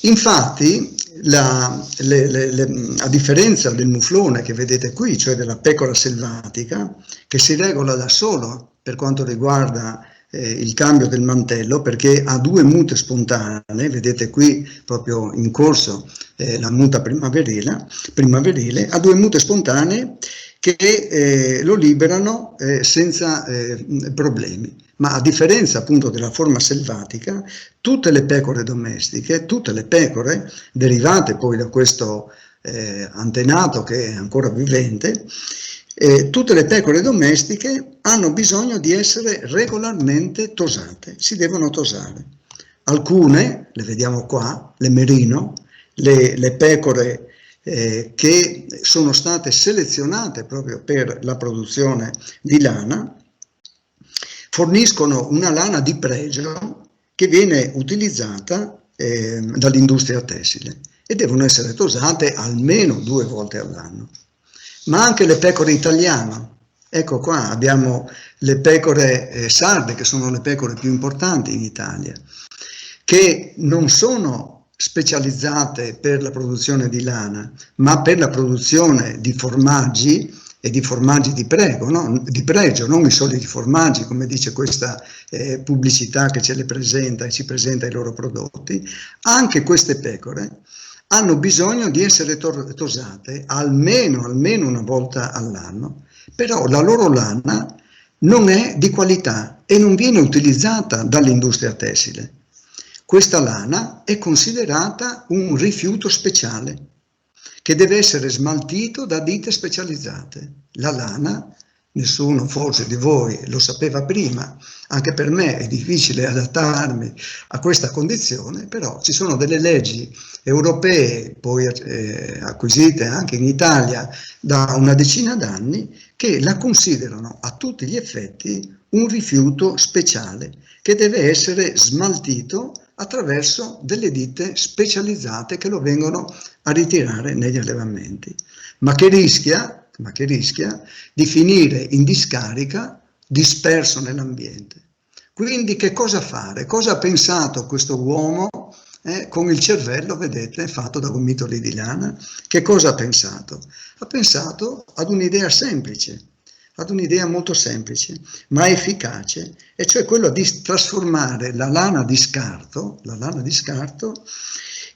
S3: Infatti, a differenza del muflone che vedete qui, cioè della pecora selvatica, che si regola da solo per quanto riguarda il cambio del mantello, perché ha 2 mute spontanee, vedete qui proprio in corso la muta primaverile, ha 2 mute spontanee che lo liberano senza problemi. Ma a differenza appunto della forma selvatica, tutte le pecore domestiche, tutte le pecore derivate poi da questo antenato che è ancora vivente, tutte le pecore domestiche hanno bisogno di essere regolarmente tosate, si devono tosare. Alcune, le vediamo qua, le merino, le pecore che sono state selezionate proprio per la produzione di lana, forniscono una lana di pregio che viene utilizzata dall'industria tessile e devono essere tosate almeno 2 volte all'anno. Ma anche le pecore italiane, ecco qua abbiamo le pecore sarde, che sono le pecore più importanti in Italia, che non sono specializzate per la produzione di lana, ma per la produzione di formaggi e di formaggi di pregio, non i soliti formaggi, come dice questa pubblicità che ce le presenta e ci presenta i loro prodotti. Anche queste pecore hanno bisogno di essere tosate almeno una volta all'anno, però la loro lana non è di qualità e non viene utilizzata dall'industria tessile. Questa lana è considerata un rifiuto speciale che deve essere smaltito da ditte specializzate. La lana, nessuno forse di voi lo sapeva prima, anche per me è difficile adattarmi a questa condizione, però ci sono delle leggi europee, poi acquisite anche in Italia da una decina d'anni, che la considerano a tutti gli effetti un rifiuto speciale che deve essere smaltito attraverso delle ditte specializzate che lo vengono a ritirare negli allevamenti, ma che rischia di finire in discarica disperso nell'ambiente. Quindi che cosa fare? Cosa ha pensato questo uomo con il cervello, vedete, fatto da gomitoli di lana? Che cosa ha pensato? Ha pensato ad un'idea semplice, ad un'idea molto semplice, ma efficace, e cioè quello di trasformare la lana di scarto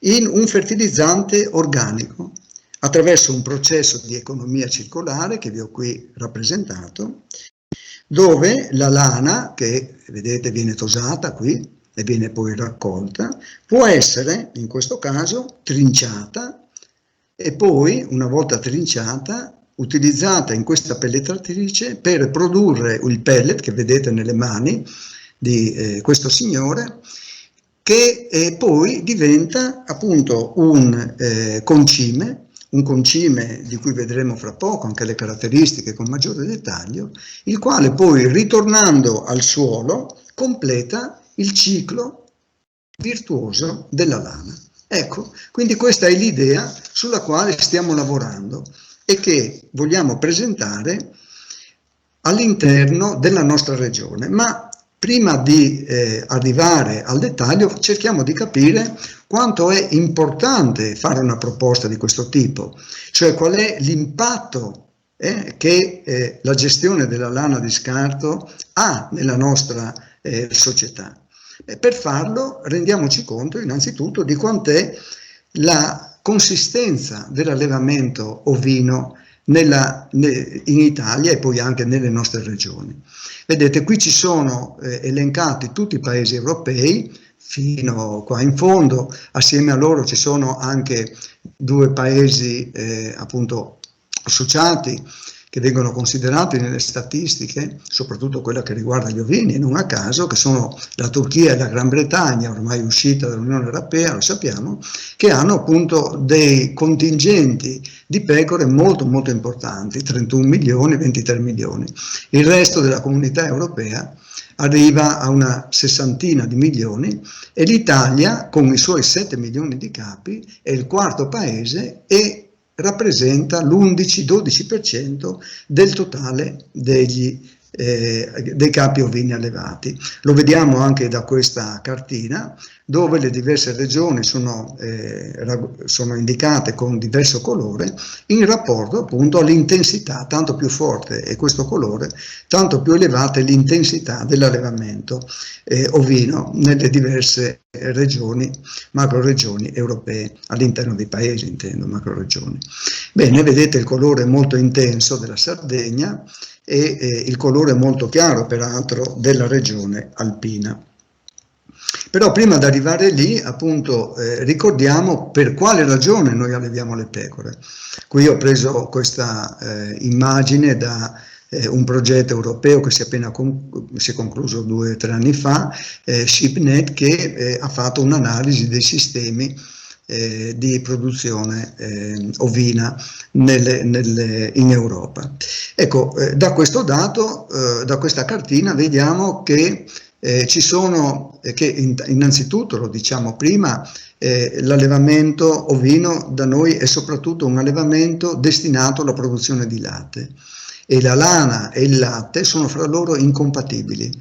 S3: in un fertilizzante organico attraverso un processo di economia circolare che vi ho qui rappresentato, dove la lana, che vedete viene tosata qui e viene poi raccolta, può essere in questo caso trinciata e poi, una volta trinciata, utilizzata in questa pelletratrice per produrre il pellet che vedete nelle mani di questo signore, che poi diventa appunto un concime di cui vedremo fra poco anche le caratteristiche con maggiore dettaglio, il quale poi, ritornando al suolo, completa il ciclo virtuoso della lana. Ecco, quindi questa è l'idea sulla quale stiamo lavorando e che vogliamo presentare all'interno della nostra regione. Ma prima di arrivare al dettaglio, cerchiamo di capire quanto è importante fare una proposta di questo tipo, cioè qual è l'impatto che la gestione della lana di scarto ha nella nostra società. Per farlo rendiamoci conto innanzitutto di quant'è la consistenza dell'allevamento ovino in Italia e poi anche nelle nostre regioni. Vedete, qui ci sono elencati tutti i paesi europei, fino qua in fondo, assieme a loro ci sono anche 2 paesi appunto associati che vengono considerati nelle statistiche, soprattutto quella che riguarda gli ovini, e non a caso, che sono la Turchia e la Gran Bretagna, ormai uscita dall'Unione Europea, lo sappiamo, che hanno appunto dei contingenti di pecore molto molto importanti, 31 milioni, 23 milioni. Il resto della comunità europea arriva a una 60 di milioni e l'Italia, con i suoi 7 milioni di capi, è il 4º paese e rappresenta l'11-12% del totale degli dei capi ovini allevati. Lo vediamo anche da questa cartina, dove le diverse regioni sono indicate con diverso colore in rapporto appunto all'intensità. Tanto più forte è questo colore, tanto più elevata è l'intensità dell'allevamento ovino nelle diverse regioni, macroregioni europee, all'interno dei paesi intendo, macroregioni. Bene, vedete il colore molto intenso della Sardegna e il colore molto chiaro peraltro della regione alpina. Però prima di arrivare lì, appunto, ricordiamo per quale ragione noi alleviamo le pecore. Qui ho preso questa immagine da un progetto europeo che si è concluso 2 o 3 anni fa, SheepNet, che ha fatto un'analisi dei sistemi di produzione ovina in Europa. Ecco, da questo dato, da questa cartina, vediamo che ci sono, che innanzitutto, lo diciamo prima, l'allevamento ovino da noi è soprattutto un allevamento destinato alla produzione di latte, e la lana e il latte sono fra loro incompatibili.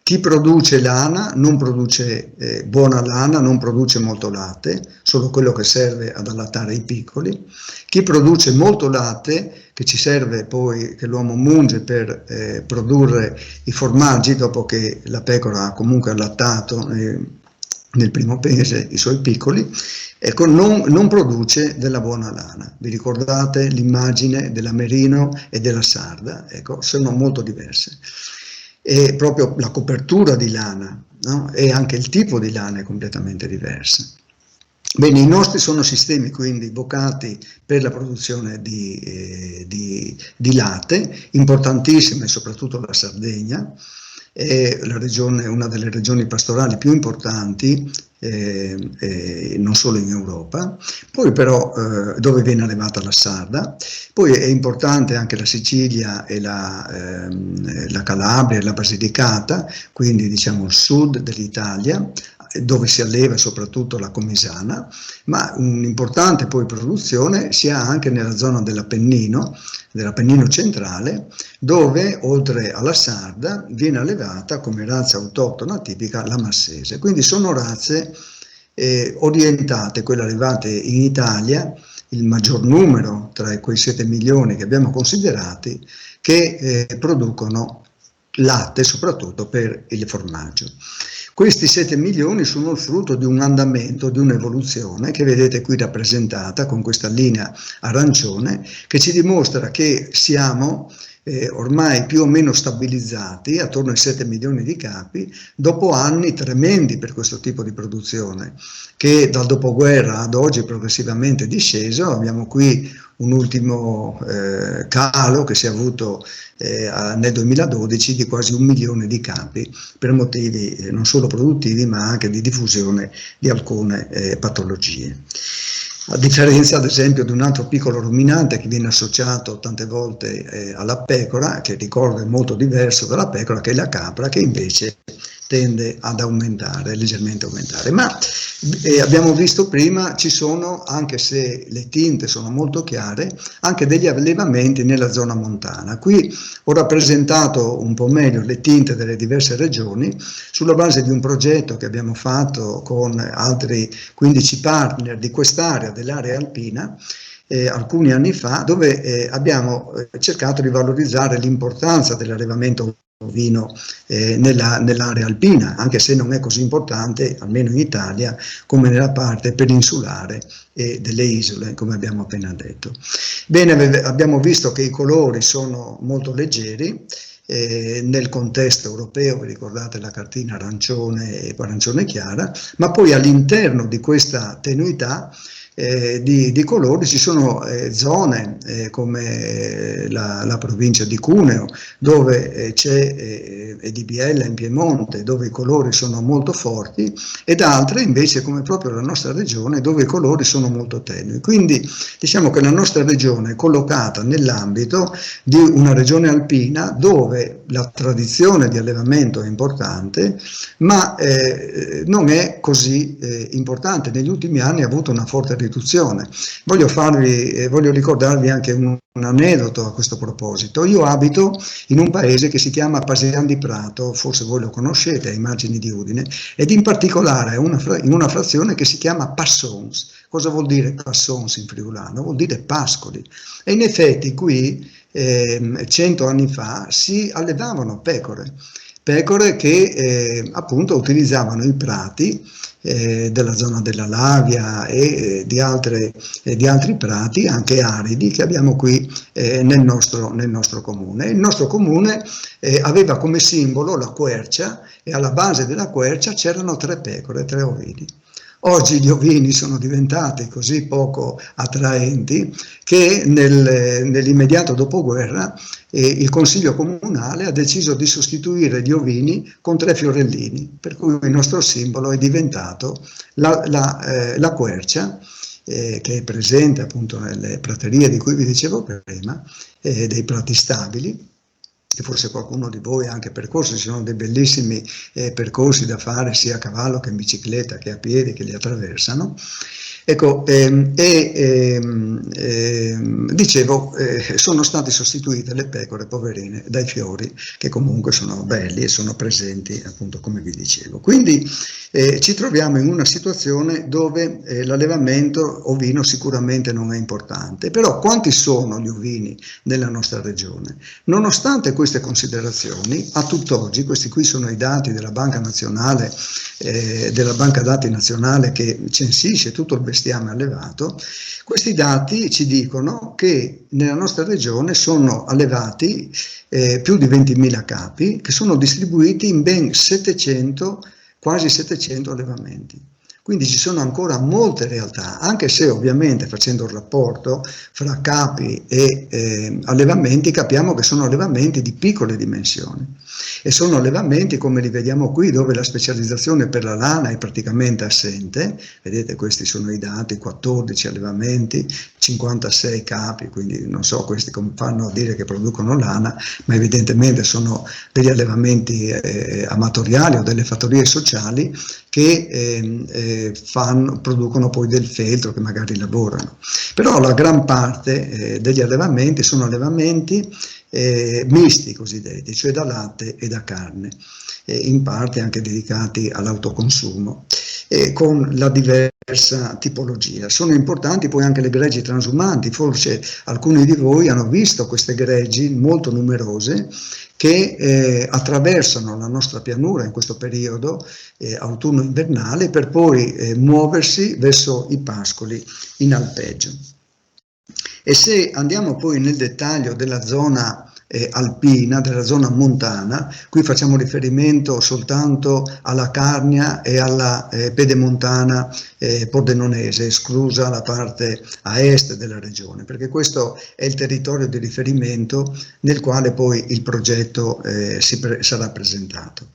S3: Chi produce lana non produce buona lana, non produce molto latte, solo quello che serve ad allattare i piccoli. Chi produce molto latte, che ci serve poi, che l'uomo munge per produrre i formaggi dopo che la pecora ha comunque allattato nel primo mese i suoi piccoli, ecco, non produce della buona lana. Vi ricordate l'immagine della merino e della sarda? Ecco, sono molto diverse. E proprio la copertura di lana, no? E anche il tipo di lana è completamente diverso. Bene, i nostri sono sistemi quindi vocati per la produzione di latte, importantissime soprattutto la Sardegna, è una delle regioni pastorali più importanti, non solo in Europa, poi però dove viene allevata la sarda, poi è importante anche la Sicilia e la Calabria e la Basilicata, quindi diciamo il sud dell'Italia, dove si alleva soprattutto la comisana, ma un'importante poi produzione si ha anche nella zona dell'Appennino centrale, dove oltre alla sarda viene allevata come razza autoctona tipica la massese. Quindi sono razze orientate, quelle allevate in Italia, il maggior numero tra quei 7 milioni che abbiamo considerati, che producono latte soprattutto per il formaggio. Questi 7 milioni sono il frutto di un andamento, di un'evoluzione che vedete qui rappresentata con questa linea arancione, che ci dimostra che siamo ormai più o meno stabilizzati attorno ai 7 milioni di capi dopo anni tremendi per questo tipo di produzione, che dal dopoguerra ad oggi è progressivamente disceso. Abbiamo qui un ultimo calo che si è avuto nel 2012 di quasi 1 milione di capi per motivi non solo produttivi ma anche di diffusione di alcune patologie. A differenza ad esempio di un altro piccolo ruminante che viene associato tante volte alla pecora, che ricordo è molto diverso dalla pecora, che è la capra, che invece tende ad aumentare, leggermente aumentare. Ma abbiamo visto prima, ci sono, anche se le tinte sono molto chiare, anche degli allevamenti nella zona montana. Qui ho rappresentato un po' meglio le tinte delle diverse regioni sulla base di un progetto che abbiamo fatto con altri 15 partner di quest'area, dell'area alpina, alcuni anni fa, dove abbiamo cercato di valorizzare l'importanza dell'allevamento ovino nell'area alpina, anche se non è così importante, almeno in Italia, come nella parte peninsulare e delle isole, come abbiamo appena detto. Bene, abbiamo visto che i colori sono molto leggeri, nel contesto europeo, vi ricordate la cartina arancione e arancione chiara, ma poi all'interno di questa tenuità di colori ci sono zone come la provincia di Cuneo, dove c'è e di Biella in Piemonte, dove i colori sono molto forti, ed altre invece come proprio la nostra regione, dove i colori sono molto tenui. Quindi diciamo che la nostra regione è collocata nell'ambito di una regione alpina dove la tradizione di allevamento è importante, ma non è così importante. Negli ultimi anni ha avuto una forte riduzione. Voglio ricordarvi anche un aneddoto a questo proposito. Io abito in un paese che si chiama Pasian di Prato, forse voi lo conoscete, ai margini di Udine, ed in particolare in una frazione che si chiama Passons. Cosa vuol dire Passons in friulano? Vuol dire pascoli. E in effetti qui 100 anni fa si allevavano pecore che appunto utilizzavano i prati della zona della Lavia e di altri prati anche aridi che abbiamo qui nel nostro comune. Il nostro comune aveva come simbolo la quercia e alla base della quercia c'erano 3 pecore, 3 ovini. Oggi gli ovini sono diventati così poco attraenti che nell'immediato dopoguerra il Consiglio Comunale ha deciso di sostituire gli ovini con 3 fiorellini, per cui il nostro simbolo è diventato la quercia, che è presente appunto nelle praterie di cui vi dicevo prima, dei prati stabili, che forse qualcuno di voi ha anche percorso. Ci sono dei bellissimi percorsi da fare sia a cavallo che in bicicletta che a piedi che li attraversano. Ecco, dicevo, sono state sostituite le pecore poverine dai fiori che comunque sono belli e sono presenti appunto come vi dicevo. Quindi ci troviamo in una situazione dove l'allevamento ovino sicuramente non è importante, però quanti sono gli ovini nella nostra regione? Nonostante queste considerazioni, a tutt'oggi, questi qui sono i dati della Banca Nazionale, della Banca Dati Nazionale che censisce tutto il bestiame allevato, questi dati ci dicono che nella nostra regione sono allevati più di 20.000 capi che sono distribuiti in ben 700, quasi 700 allevamenti. Quindi ci sono ancora molte realtà, anche se ovviamente facendo il rapporto fra capi e allevamenti capiamo che sono allevamenti di piccole dimensioni e sono allevamenti come li vediamo qui dove la specializzazione per la lana è praticamente assente. Vedete, questi sono i dati: 14 allevamenti, 56 capi, quindi non so questi come fanno a dire che producono lana, ma evidentemente sono degli allevamenti amatoriali o delle fattorie sociali che producono poi del feltro che magari lavorano. Però la gran parte degli allevamenti sono allevamenti misti cosiddetti, cioè da latte e da carne, in parte anche dedicati all'autoconsumo, con la diversa tipologia. Sono importanti poi anche le greggi transumanti, forse alcuni di voi hanno visto queste greggi molto numerose che attraversano la nostra pianura in questo periodo autunno-invernale per poi muoversi verso i pascoli in alpeggio. E se andiamo poi nel dettaglio della zona alpina, della zona montana, qui facciamo riferimento soltanto alla Carnia e alla pedemontana pordenonese, esclusa la parte a est della regione, perché questo è il territorio di riferimento nel quale poi il progetto sarà presentato.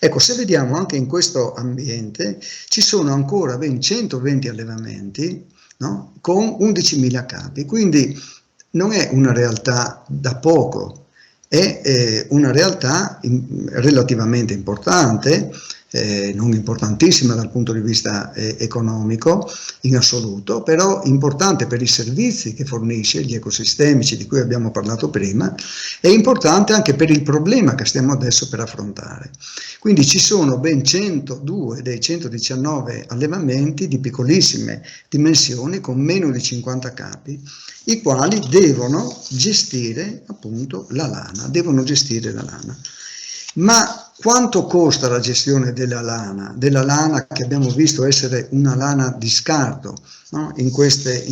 S3: Ecco, se vediamo anche in questo ambiente ci sono ancora ben 120 allevamenti, no? Con 11.000 capi, quindi non è una realtà da poco, è una realtà relativamente importante, non importantissima dal punto di vista economico in assoluto, però importante per i servizi che fornisce, gli ecosistemici di cui abbiamo parlato prima, e importante anche per il problema che stiamo adesso per affrontare. Quindi ci sono ben 102 dei 119 allevamenti di piccolissime dimensioni con meno di 50 capi, i quali devono gestire appunto la lana, Ma quanto costa la gestione della lana che abbiamo visto essere una lana di scarto, no? in queste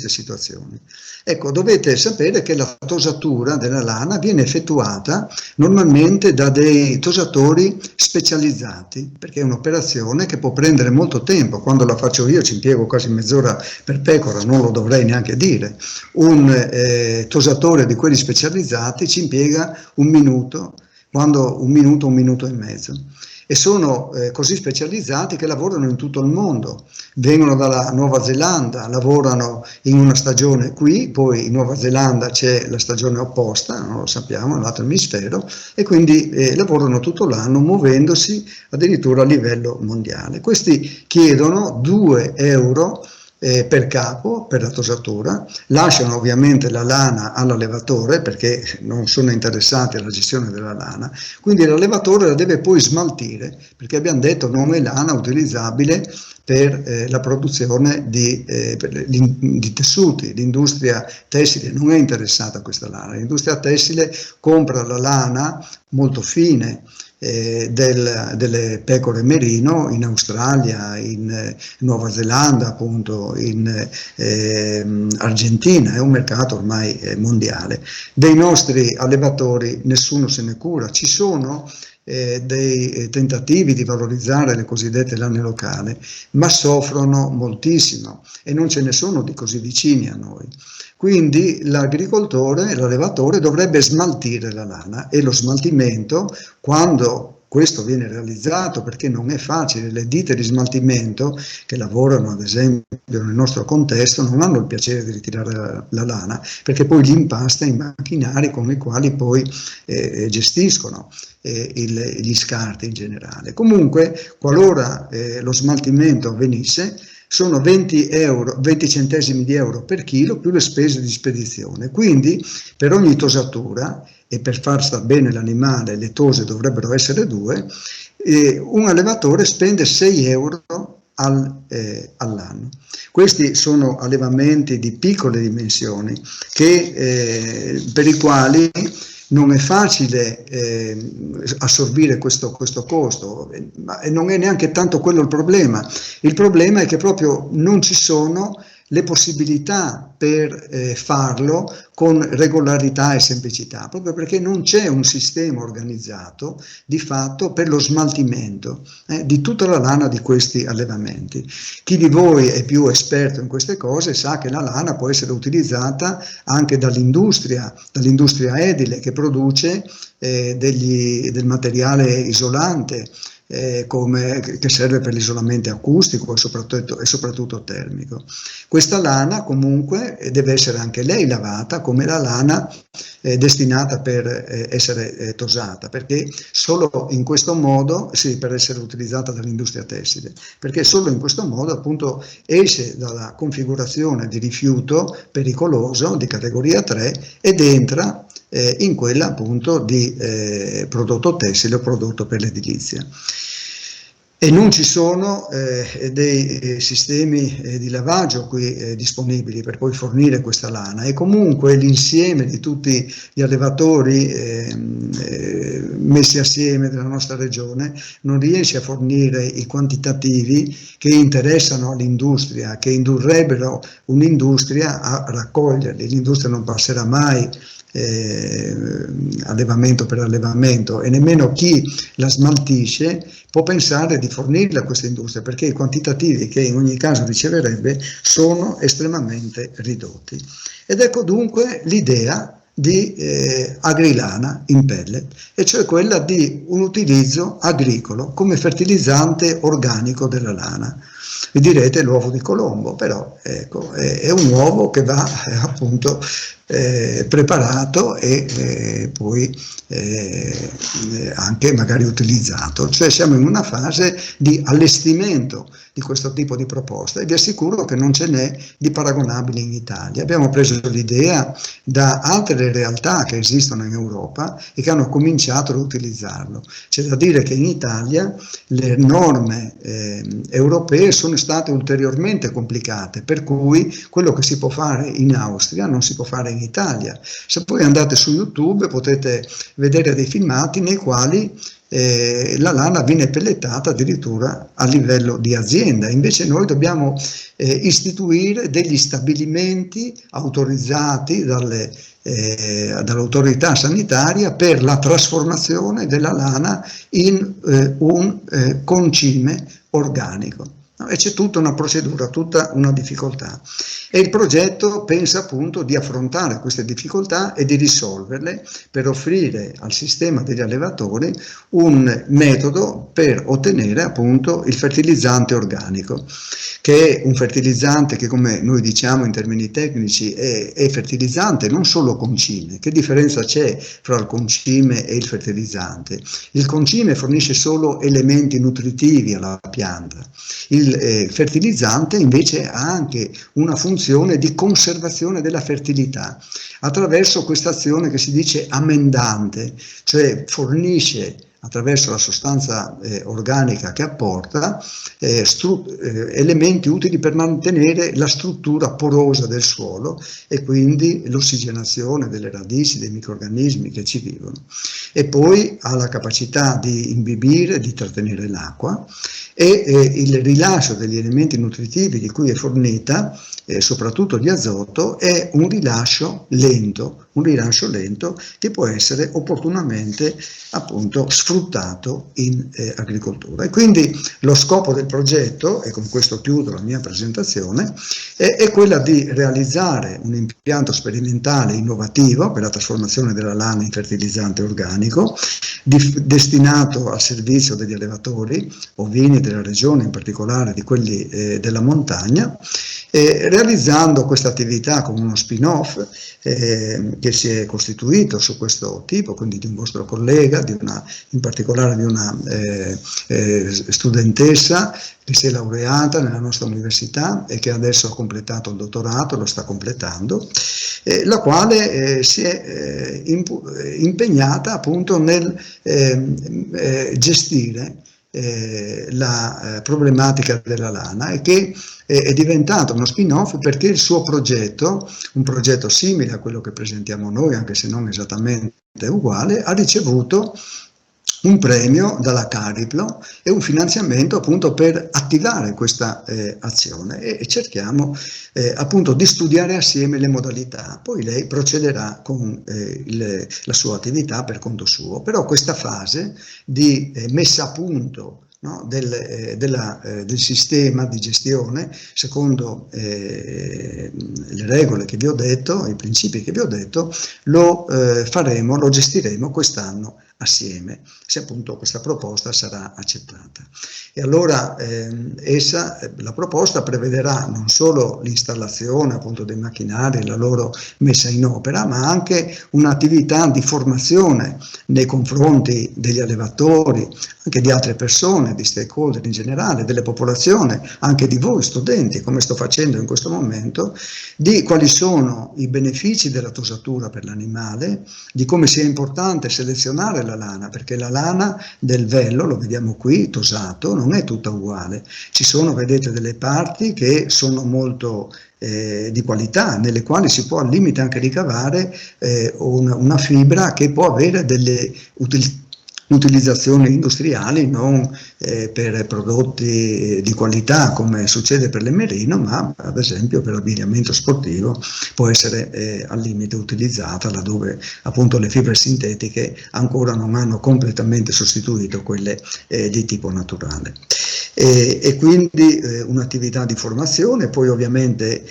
S3: situazioni? Ecco, dovete sapere che la tosatura della lana viene effettuata normalmente da dei tosatori specializzati, perché è un'operazione che può prendere molto tempo. Quando la faccio io ci impiego quasi mezz'ora per pecora, non lo dovrei neanche dire. Un tosatore di quelli specializzati ci impiega un minuto, un minuto e mezzo, e sono così specializzati che lavorano in tutto il mondo, vengono dalla Nuova Zelanda, lavorano in una stagione qui, poi in Nuova Zelanda c'è la stagione opposta, non lo sappiamo, nell'altro emisfero, e quindi lavorano tutto l'anno muovendosi addirittura a livello mondiale. Questi chiedono 2 euro per capo per la tosatura, lasciano ovviamente la lana all'allevatore perché non sono interessati alla gestione della lana, quindi l'allevatore la deve poi smaltire perché abbiamo detto non è lana utilizzabile per la produzione di tessuti. L'industria tessile non è interessata a questa lana, l'industria tessile compra la lana molto fine delle pecore merino in Australia, in Nuova Zelanda, appunto, in Argentina, è un mercato ormai mondiale. Dei nostri allevatori nessuno se ne cura, ci sono dei tentativi di valorizzare le cosiddette lane locali, ma soffrono moltissimo e non ce ne sono di così vicini a noi. Quindi l'agricoltore, l'allevatore dovrebbe smaltire la lana e lo smaltimento, quando questo viene realizzato, perché non è facile, le ditte di smaltimento che lavorano ad esempio nel nostro contesto non hanno il piacere di ritirare la lana perché poi li impasta in macchinari con i quali poi gestiscono gli scarti in generale. Comunque, qualora lo smaltimento avvenisse, sono 20 centesimi di euro per chilo più le spese di spedizione. Quindi per ogni tosatura, e per far star bene l'animale le tose dovrebbero essere 2, un allevatore spende 6 euro all'anno. Questi sono allevamenti di piccole dimensioni per i quali non è facile assorbire questo costo, ma non è neanche tanto quello il problema. Il problema è che proprio non ci sono le possibilità per farlo con regolarità e semplicità, proprio perché non c'è un sistema organizzato di fatto per lo smaltimento di tutta la lana di questi allevamenti. Chi di voi è più esperto in queste cose sa che la lana può essere utilizzata anche dall'industria edile che produce del materiale isolante, che serve per l'isolamento acustico e soprattutto termico. Questa lana comunque deve essere anche lei lavata come la lana destinata per essere tosata, perché solo in questo modo, per essere utilizzata dall'industria tessile, perché solo in questo modo appunto esce dalla configurazione di rifiuto pericoloso di categoria 3 ed entra in quella appunto di prodotto tessile o prodotto per l'edilizia. E non ci sono dei sistemi di lavaggio qui disponibili per poi fornire questa lana, e comunque l'insieme di tutti gli allevatori messi assieme della nostra regione non riesce a fornire i quantitativi che interessano all'industria, che indurrebbero un'industria a raccoglierli. L'industria non passerà mai allevamento per allevamento, e nemmeno chi la smaltisce può pensare di fornirla a questa industria, perché i quantitativi che in ogni caso riceverebbe sono estremamente ridotti. Ed ecco dunque l'idea di agrilana in pellet, e cioè quella di un utilizzo agricolo come fertilizzante organico della lana. Vi direte l'uovo di Colombo, però ecco, è un uovo che va appunto preparato e poi anche magari utilizzato, cioè siamo in una fase di allestimento di questo tipo di proposta, e vi assicuro che non ce n'è di paragonabili in Italia. Abbiamo preso l'idea da altre realtà che esistono in Europa e che hanno cominciato ad utilizzarlo. C'è da dire che in Italia le norme europee sono state ulteriormente complicate, per cui quello che si può fare in Austria non si può fare in Italia. Se poi andate su YouTube potete vedere dei filmati nei quali la lana viene pelletata addirittura a livello di azienda. Invece noi dobbiamo istituire degli stabilimenti autorizzati dall'autorità sanitaria per la trasformazione della lana in un concime organico. E c'è tutta una procedura, tutta una difficoltà. E il progetto pensa appunto di affrontare queste difficoltà e di risolverle per offrire al sistema degli allevatori un metodo per ottenere appunto il fertilizzante organico, che è un fertilizzante che, come noi diciamo in termini tecnici, è fertilizzante non solo concime. Che differenza c'è fra il concime e il fertilizzante? Il concime fornisce solo elementi nutritivi alla pianta. Il fertilizzante invece ha anche una funzione di conservazione della fertilità attraverso questa azione che si dice amendante, cioè fornisce attraverso la sostanza organica che apporta elementi utili per mantenere la struttura porosa del suolo e quindi l'ossigenazione delle radici, dei microrganismi che ci vivono. E poi ha la capacità di imbibire, di trattenere l'acqua, e il rilascio degli elementi nutritivi di cui è fornita, soprattutto di azoto, è un rilascio lento che può essere opportunamente appunto sfruttato in agricoltura. E quindi lo scopo del progetto, e con questo chiudo la mia presentazione, è quella di realizzare un impianto sperimentale innovativo per la trasformazione della lana in fertilizzante organico, destinato al servizio degli allevatori ovini della regione, in particolare di quelli della montagna, realizzando questa attività con uno spin-off che si è costituito su questo tipo, quindi di un vostro collega, in particolare di una studentessa che si è laureata nella nostra università e che adesso ha completato il dottorato, lo sta completando, la quale si è impegnata appunto nel gestire la problematica della lana, e che è diventato uno spin-off perché il suo progetto, un progetto simile a quello che presentiamo noi, anche se non esattamente uguale, ha ricevuto un premio dalla Cariplo e un finanziamento appunto per attivare questa azione, e cerchiamo appunto di studiare assieme le modalità. Poi lei procederà con la sua attività per conto suo, però questa fase di messa a punto, no, del sistema di gestione secondo le regole che vi ho detto, i principi che vi ho detto, lo gestiremo quest'anno assieme, se appunto questa proposta sarà accettata. E allora la proposta prevederà non solo l'installazione appunto dei macchinari e la loro messa in opera, ma anche un'attività di formazione nei confronti degli allevatori, anche di altre persone, di stakeholder in generale, delle popolazioni, anche di voi studenti, come sto facendo in questo momento, di quali sono i benefici della tosatura per l'animale, di come sia importante selezionare la lana, perché la lana del vello, lo vediamo qui, tosato, non è tutta uguale. Ci sono, vedete, delle parti che sono molto di qualità, nelle quali si può al limite anche ricavare una fibra che può avere delle utilizzazioni industriali, non per prodotti di qualità come succede per l'emerino, ma ad esempio per l'abbigliamento sportivo può essere al limite utilizzata laddove appunto le fibre sintetiche ancora non hanno completamente sostituito quelle di tipo naturale. E quindi un'attività di formazione, poi ovviamente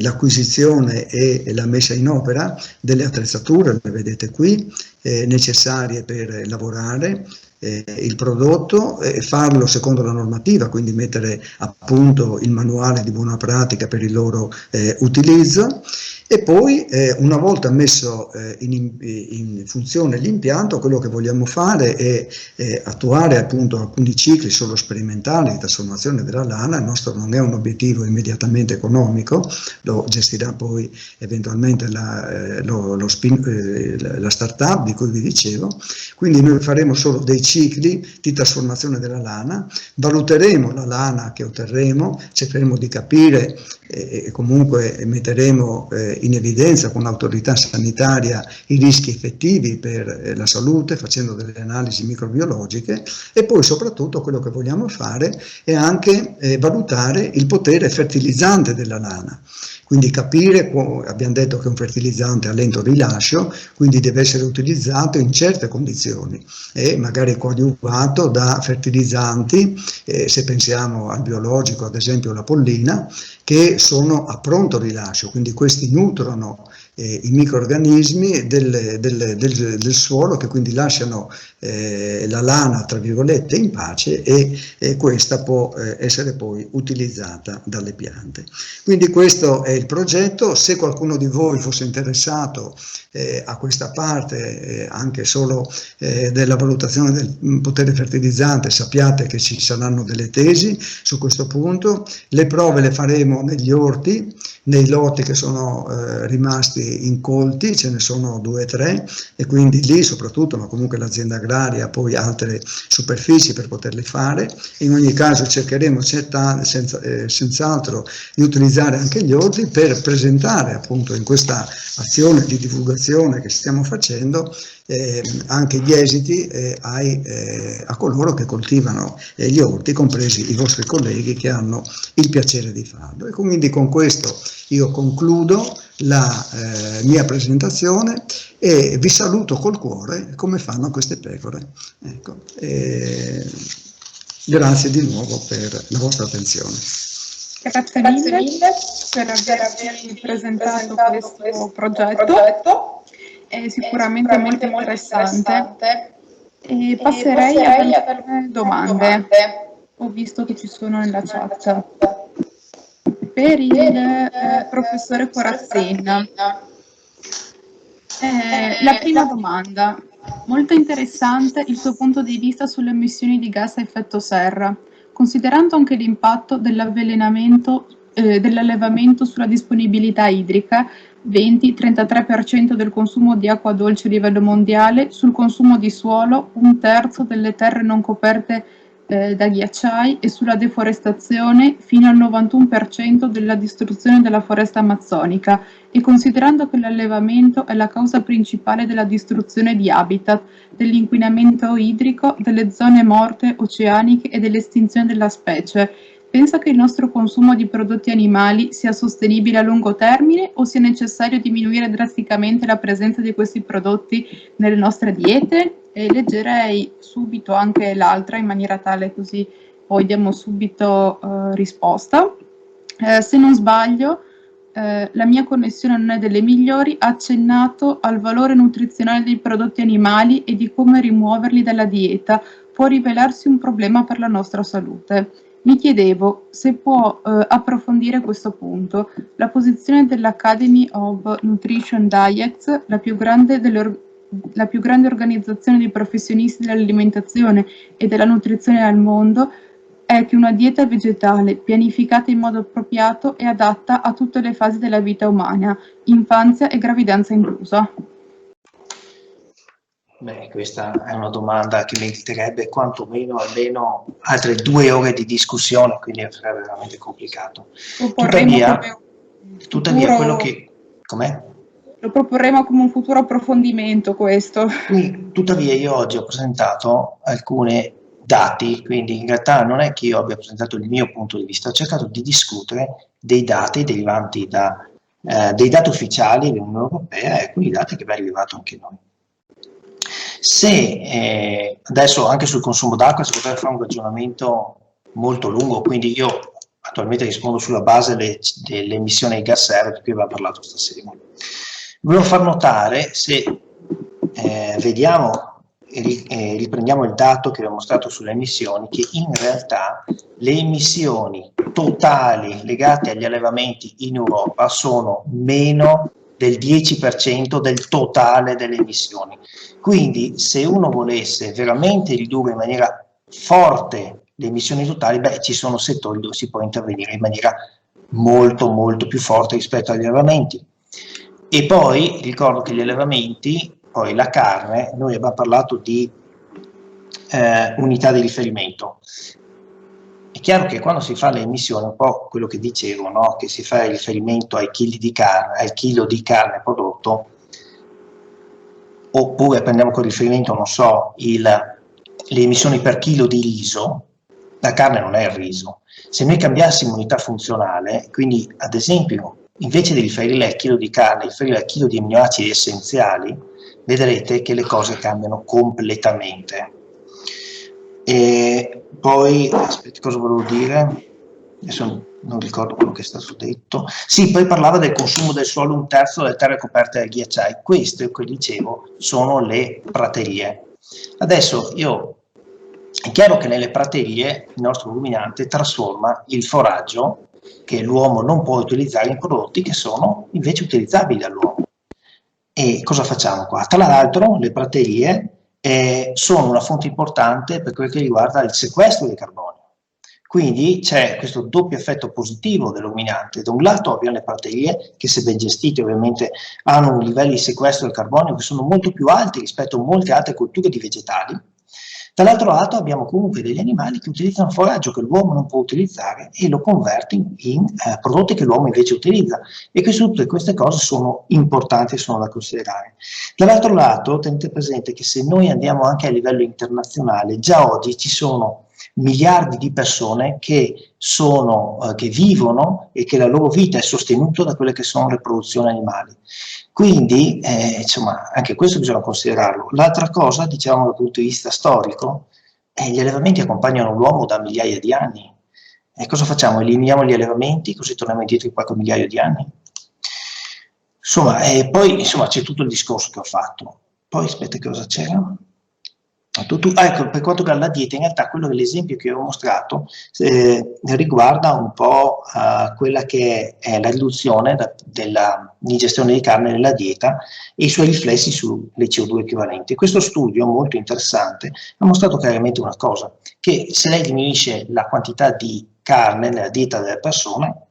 S3: l'acquisizione e la messa in opera delle attrezzature, le vedete qui, necessarie per lavorare il prodotto e farlo secondo la normativa, quindi mettere a punto il manuale di buona pratica per il loro utilizzo. E poi una volta messo in funzione l'impianto, quello che vogliamo fare è attuare appunto alcuni cicli solo sperimentali di trasformazione della lana. Il nostro non è un obiettivo immediatamente economico, lo gestirà poi eventualmente la startup di cui vi dicevo. Quindi noi faremo solo dei cicli di trasformazione della lana, valuteremo la lana che otterremo, cercheremo di capire e comunque metteremo mettere in evidenza con l'autorità sanitaria i rischi effettivi per la salute, facendo delle analisi microbiologiche, e poi soprattutto quello che vogliamo fare è anche valutare il potere fertilizzante della lana. Quindi capire, abbiamo detto che è un fertilizzante a lento rilascio, quindi deve essere utilizzato in certe condizioni e magari coadiuvato da fertilizzanti, se pensiamo al biologico, ad esempio la pollina, che sono a pronto rilascio, quindi questi nutrono i microrganismi del suolo, che quindi lasciano la lana, tra virgolette, in pace, e questa può essere poi utilizzata dalle piante. Quindi questo è il progetto. Se qualcuno di voi fosse interessato a questa parte, anche solo della valutazione del potere fertilizzante, sappiate che ci saranno delle tesi su questo punto. Le prove le faremo negli orti, nei lotti che sono rimasti incolti, ce ne sono 2 o 3, e quindi lì soprattutto, ma comunque l'azienda agraria ha poi altre superfici per poterle fare. In ogni caso cercheremo senz'altro di utilizzare anche gli orti per presentare appunto in questa azione di divulgazione che stiamo facendo anche gli esiti a coloro che coltivano gli orti, compresi i vostri colleghi che hanno il piacere di farlo. E quindi con questo io concludo la mia presentazione e vi saluto col cuore, come fanno queste pecore. Ecco, grazie di nuovo per la vostra attenzione.
S1: Grazie mille per averci presentato questo progetto. È sicuramente molto interessante. E passerei ad alcune domande. Ho visto che ci sono nella chat. Per il professore Corazzena, la prima domanda, molto interessante il suo punto di vista sulle emissioni di gas a effetto serra, considerando anche l'impatto dell'allevamento sulla disponibilità idrica, 20-33% del consumo di acqua dolce a livello mondiale, sul consumo di suolo, 1/3 delle terre non coperte da ghiacciai, e sulla deforestazione fino al 91% della distruzione della foresta amazzonica, e considerando che l'allevamento è la causa principale della distruzione di habitat, dell'inquinamento idrico, delle zone morte oceaniche e dell'estinzione della specie, pensa che il nostro consumo di prodotti animali sia sostenibile a lungo termine o sia necessario diminuire drasticamente la presenza di questi prodotti nelle nostre diete? E leggerei subito anche l'altra in maniera tale così poi diamo subito risposta. Se non sbaglio, la mia connessione non è delle migliori, ha accennato al valore nutrizionale dei prodotti animali e di come rimuoverli dalla dieta può rivelarsi un problema per la nostra salute. Mi chiedevo se può approfondire questo punto. La posizione dell'Academy of Nutrition Diets, la più grande organizzazione di professionisti dell'alimentazione e della nutrizione al mondo, è che una dieta vegetale pianificata in modo appropriato è adatta a tutte le fasi della vita umana, infanzia e gravidanza inclusa.
S2: Beh, questa è una domanda che meriterebbe quantomeno almeno altre 2 ore di discussione, quindi sarebbe veramente complicato. Tuttavia quello che... Com'è?
S1: Lo proporremo come un futuro approfondimento questo.
S2: Tuttavia io oggi ho presentato alcuni dati, quindi in realtà non è che io abbia presentato il mio punto di vista, ho cercato di discutere dei dati derivanti dei dati ufficiali dell'Unione Europea e alcuni dati che abbiamo rilevato anche noi. Se adesso anche sul consumo d'acqua si potrebbe fare un ragionamento molto lungo, quindi io attualmente rispondo sulla base delle emissioni di gas serra di cui abbiamo parlato stasera. Volevo far notare, se vediamo e riprendiamo il dato che abbiamo mostrato sulle emissioni, che in realtà le emissioni totali legate agli allevamenti in Europa sono meno del 10% del totale delle emissioni. Quindi se uno volesse veramente ridurre in maniera forte le emissioni totali, beh, ci sono settori dove si può intervenire in maniera molto molto più forte rispetto agli allevamenti. E poi ricordo che gli allevamenti, poi la carne, noi abbiamo parlato di unità di riferimento. È chiaro che quando si fa le emissioni, un po' quello che dicevo, no? Che si fa riferimento ai chili di carne, al chilo di carne prodotto, oppure prendiamo con riferimento, non so, le emissioni per chilo di riso, la carne non è il riso. Se noi cambiassimo unità funzionale, quindi ad esempio, invece di riferire al chilo di carne, riferire al chilo di aminoacidi essenziali, vedrete che le cose cambiano completamente. E poi, aspetta, cosa volevo dire? Adesso non ricordo quello che è stato detto. Sì, poi parlava del consumo del suolo, 1/3 delle terre coperte da ghiacciai. Queste, come dicevo, sono le praterie. Adesso è chiaro che nelle praterie il nostro ruminante trasforma il foraggio che l'uomo non può utilizzare in prodotti che sono invece utilizzabili dall'uomo. E cosa facciamo qua? Tra l'altro le praterie sono una fonte importante per quel che riguarda il sequestro di carbonio. Quindi c'è questo doppio effetto positivo del ruminante. Da un lato abbiamo le praterie che, se ben gestite, ovviamente hanno un livello di sequestro del carbonio che sono molto più alti rispetto a molte altre culture di vegetali. Dall'altro lato abbiamo comunque degli animali che utilizzano foraggio che l'uomo non può utilizzare e lo converte in prodotti che l'uomo invece utilizza, e tutte queste cose sono importanti e sono da considerare. Dall'altro lato tenete presente che se noi andiamo anche a livello internazionale, già oggi ci sono miliardi di persone che vivono e che la loro vita è sostenuta da quelle che sono le produzioni animali. Quindi, insomma, anche questo bisogna considerarlo. L'altra cosa, diciamo dal punto di vista storico, gli allevamenti accompagnano l'uomo da migliaia di anni. E cosa facciamo? Eliminiamo gli allevamenti, così torniamo indietro di qualche migliaio di anni? Insomma, poi insomma, c'è tutto il discorso che ho fatto. Poi, aspetta, che cosa c'era? Ecco, per quanto riguarda la dieta, in realtà quello che l'esempio che ho mostrato riguarda un po' quella che è la riduzione dell'ingestione di carne nella dieta e i suoi riflessi sulle CO2 equivalenti. Questo studio, molto interessante, ha mostrato chiaramente una cosa, che se lei diminuisce la quantità di carne nella dieta delle persone,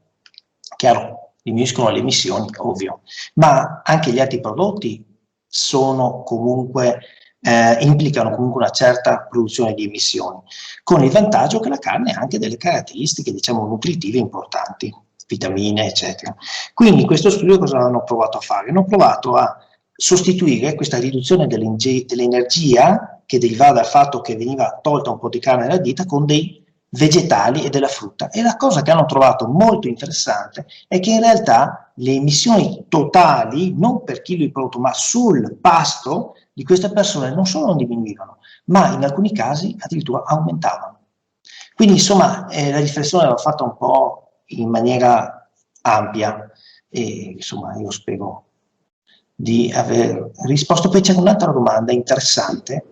S2: chiaro, diminuiscono le emissioni, ovvio, ma anche gli altri prodotti sono comunque implicano comunque una certa produzione di emissioni, con il vantaggio che la carne ha anche delle caratteristiche, diciamo, nutritive importanti, vitamine, eccetera. Quindi questo studio cosa hanno provato a fare? Hanno provato a sostituire questa riduzione dell'energia che derivava dal fatto che veniva tolta un po' di carne dalla dieta con dei vegetali e della frutta. E la cosa che hanno trovato molto interessante è che in realtà le emissioni totali, non per chilo di prodotto, ma sul pasto di queste persone non solo non diminuivano, ma in alcuni casi addirittura aumentavano. Quindi insomma la riflessione l'ho fatta un po' in maniera ampia e insomma io spero di aver risposto. Poi c'è un'altra domanda interessante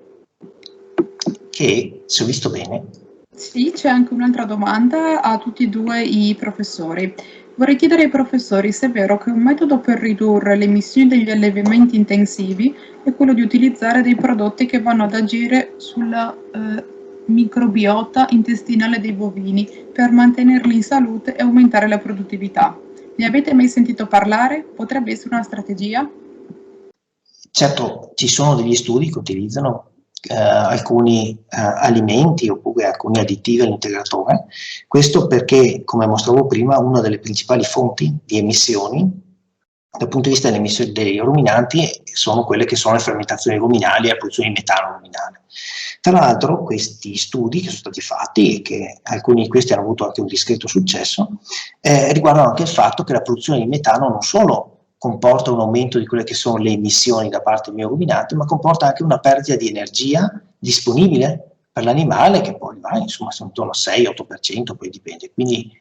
S2: che, se ho visto bene.
S1: Sì, c'è anche un'altra domanda a tutti e due i professori. Vorrei chiedere ai professori se è vero che un metodo per ridurre le emissioni degli allevamenti intensivi è quello di utilizzare dei prodotti che vanno ad agire sulla microbiota intestinale dei bovini per mantenerli in salute e aumentare la produttività. Ne avete mai sentito parlare? Potrebbe essere una strategia?
S2: Certo, ci sono degli studi che utilizzano alcuni alimenti oppure alcuni additivi all'integratore. Questo perché, come mostravo prima, una delle principali fonti di emissioni dal punto di vista delle emissioni dei ruminanti sono quelle che sono le fermentazioni ruminali e la produzione di metano ruminale. Tra l'altro questi studi che sono stati fatti, e che alcuni di questi hanno avuto anche un discreto successo, riguardano anche il fatto che la produzione di metano non solo comporta un aumento di quelle che sono le emissioni da parte del mio ruminante, ma comporta anche una perdita di energia disponibile per l'animale, che poi va, insomma, sono intorno al 6-8%, poi dipende. Quindi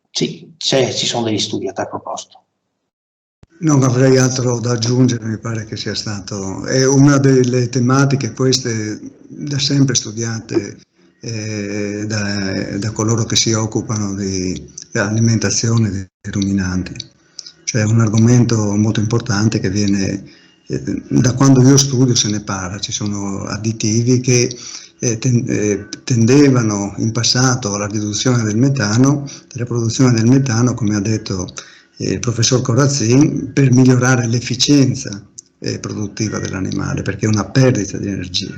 S2: sì, ci sono degli studi a tal proposito.
S3: Non avrei altro da aggiungere, mi pare che sia stato, è una delle tematiche queste da sempre studiate da coloro che si occupano di alimentazione dei ruminanti. Cioè è un argomento molto importante che viene, da quando io studio se ne parla, ci sono additivi che tendevano in passato alla riduzione del metano, della produzione del metano, come ha detto il professor Corazzin, per migliorare l'efficienza produttiva dell'animale, perché è una perdita di energia.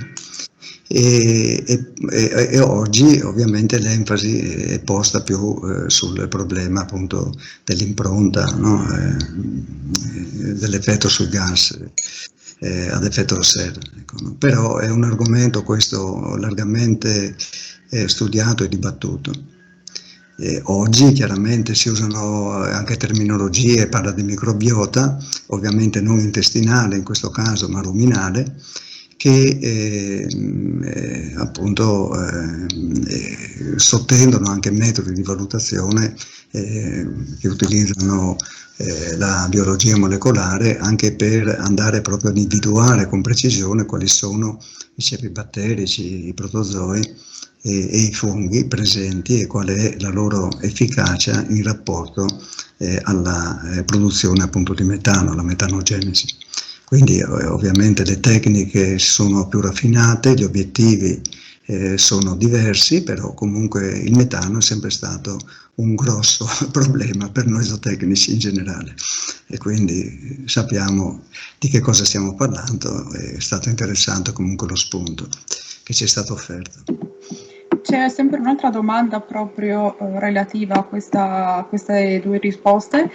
S3: e oggi ovviamente l'enfasi è posta più sul problema appunto dell'impronta, no? Dell'effetto sui gas ad effetto serra. Ecco, no? Però è un argomento questo largamente studiato e dibattuto. Oggi chiaramente si usano anche terminologie, parla di microbiota, ovviamente non intestinale in questo caso, ma ruminale, che appunto sottendono anche metodi di valutazione che utilizzano la biologia molecolare anche per andare proprio ad individuare con precisione quali sono i ceppi batterici, i protozoi e i funghi presenti e qual è la loro efficacia in rapporto alla produzione appunto di metano, alla metanogenesi. Quindi ovviamente le tecniche sono più raffinate, gli obiettivi sono diversi, però comunque il metano è sempre stato un grosso problema per noi zootecnici in generale e quindi sappiamo di che cosa stiamo parlando, è stato interessante comunque lo spunto che ci è stato offerto.
S1: C'è sempre un'altra domanda proprio relativa a queste due risposte.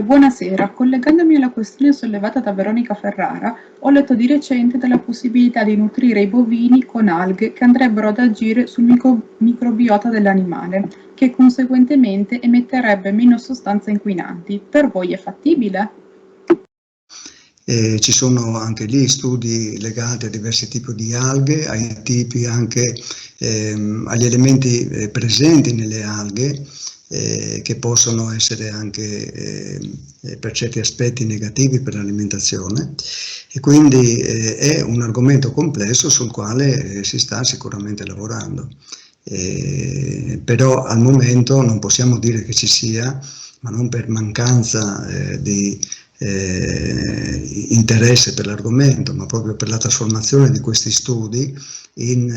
S1: Buonasera, collegandomi alla questione sollevata da Veronica Ferrara, ho letto di recente della possibilità di nutrire i bovini con alghe che andrebbero ad agire sul microbiota dell'animale, che conseguentemente emetterebbe meno sostanze inquinanti. Per voi è fattibile?
S3: Ci sono anche lì studi legati a diversi tipi di alghe, ai tipi anche agli elementi presenti nelle alghe che possono essere anche per certi aspetti negativi per l'alimentazione e quindi è un argomento complesso sul quale si sta sicuramente lavorando. Però al momento non possiamo dire che ci sia, ma non per mancanza di interesse per l'argomento, ma proprio per la trasformazione di questi studi in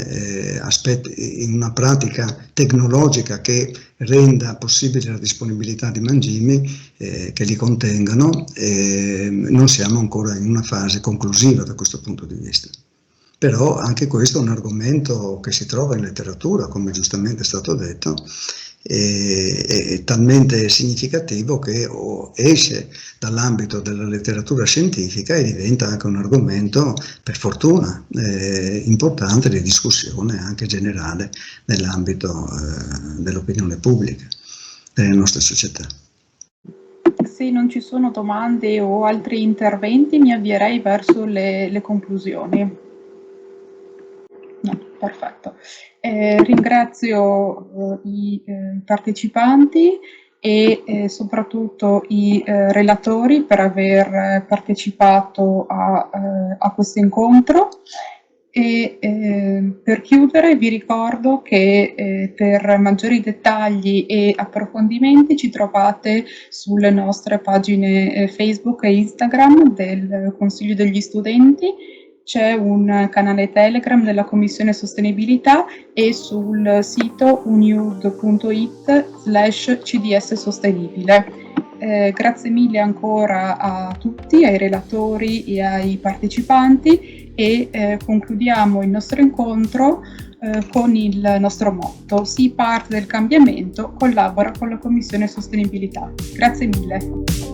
S3: una pratica tecnologica che renda possibile la disponibilità di mangimi che li contengano. Non siamo ancora in una fase conclusiva da questo punto di vista. Però anche questo è un argomento che si trova in letteratura, come giustamente è stato detto, è talmente significativo che esce dall'ambito della letteratura scientifica e diventa anche un argomento, per fortuna, importante di discussione anche generale nell'ambito dell'opinione pubblica delle nostre società.
S1: Se non ci sono domande o altri interventi, mi avvierei verso le conclusioni. No, perfetto. Ringrazio i partecipanti e soprattutto i relatori per aver partecipato a questo incontro. E per chiudere vi ricordo che per maggiori dettagli e approfondimenti ci trovate sulle nostre pagine Facebook e Instagram del Consiglio degli Studenti. C'è un canale Telegram della Commissione Sostenibilità e sul sito uniud.it/CDS Sostenibile. Grazie mille ancora a tutti, ai relatori e ai partecipanti e concludiamo il nostro incontro con il nostro motto: sii parte del cambiamento, collabora con la Commissione Sostenibilità. Grazie mille.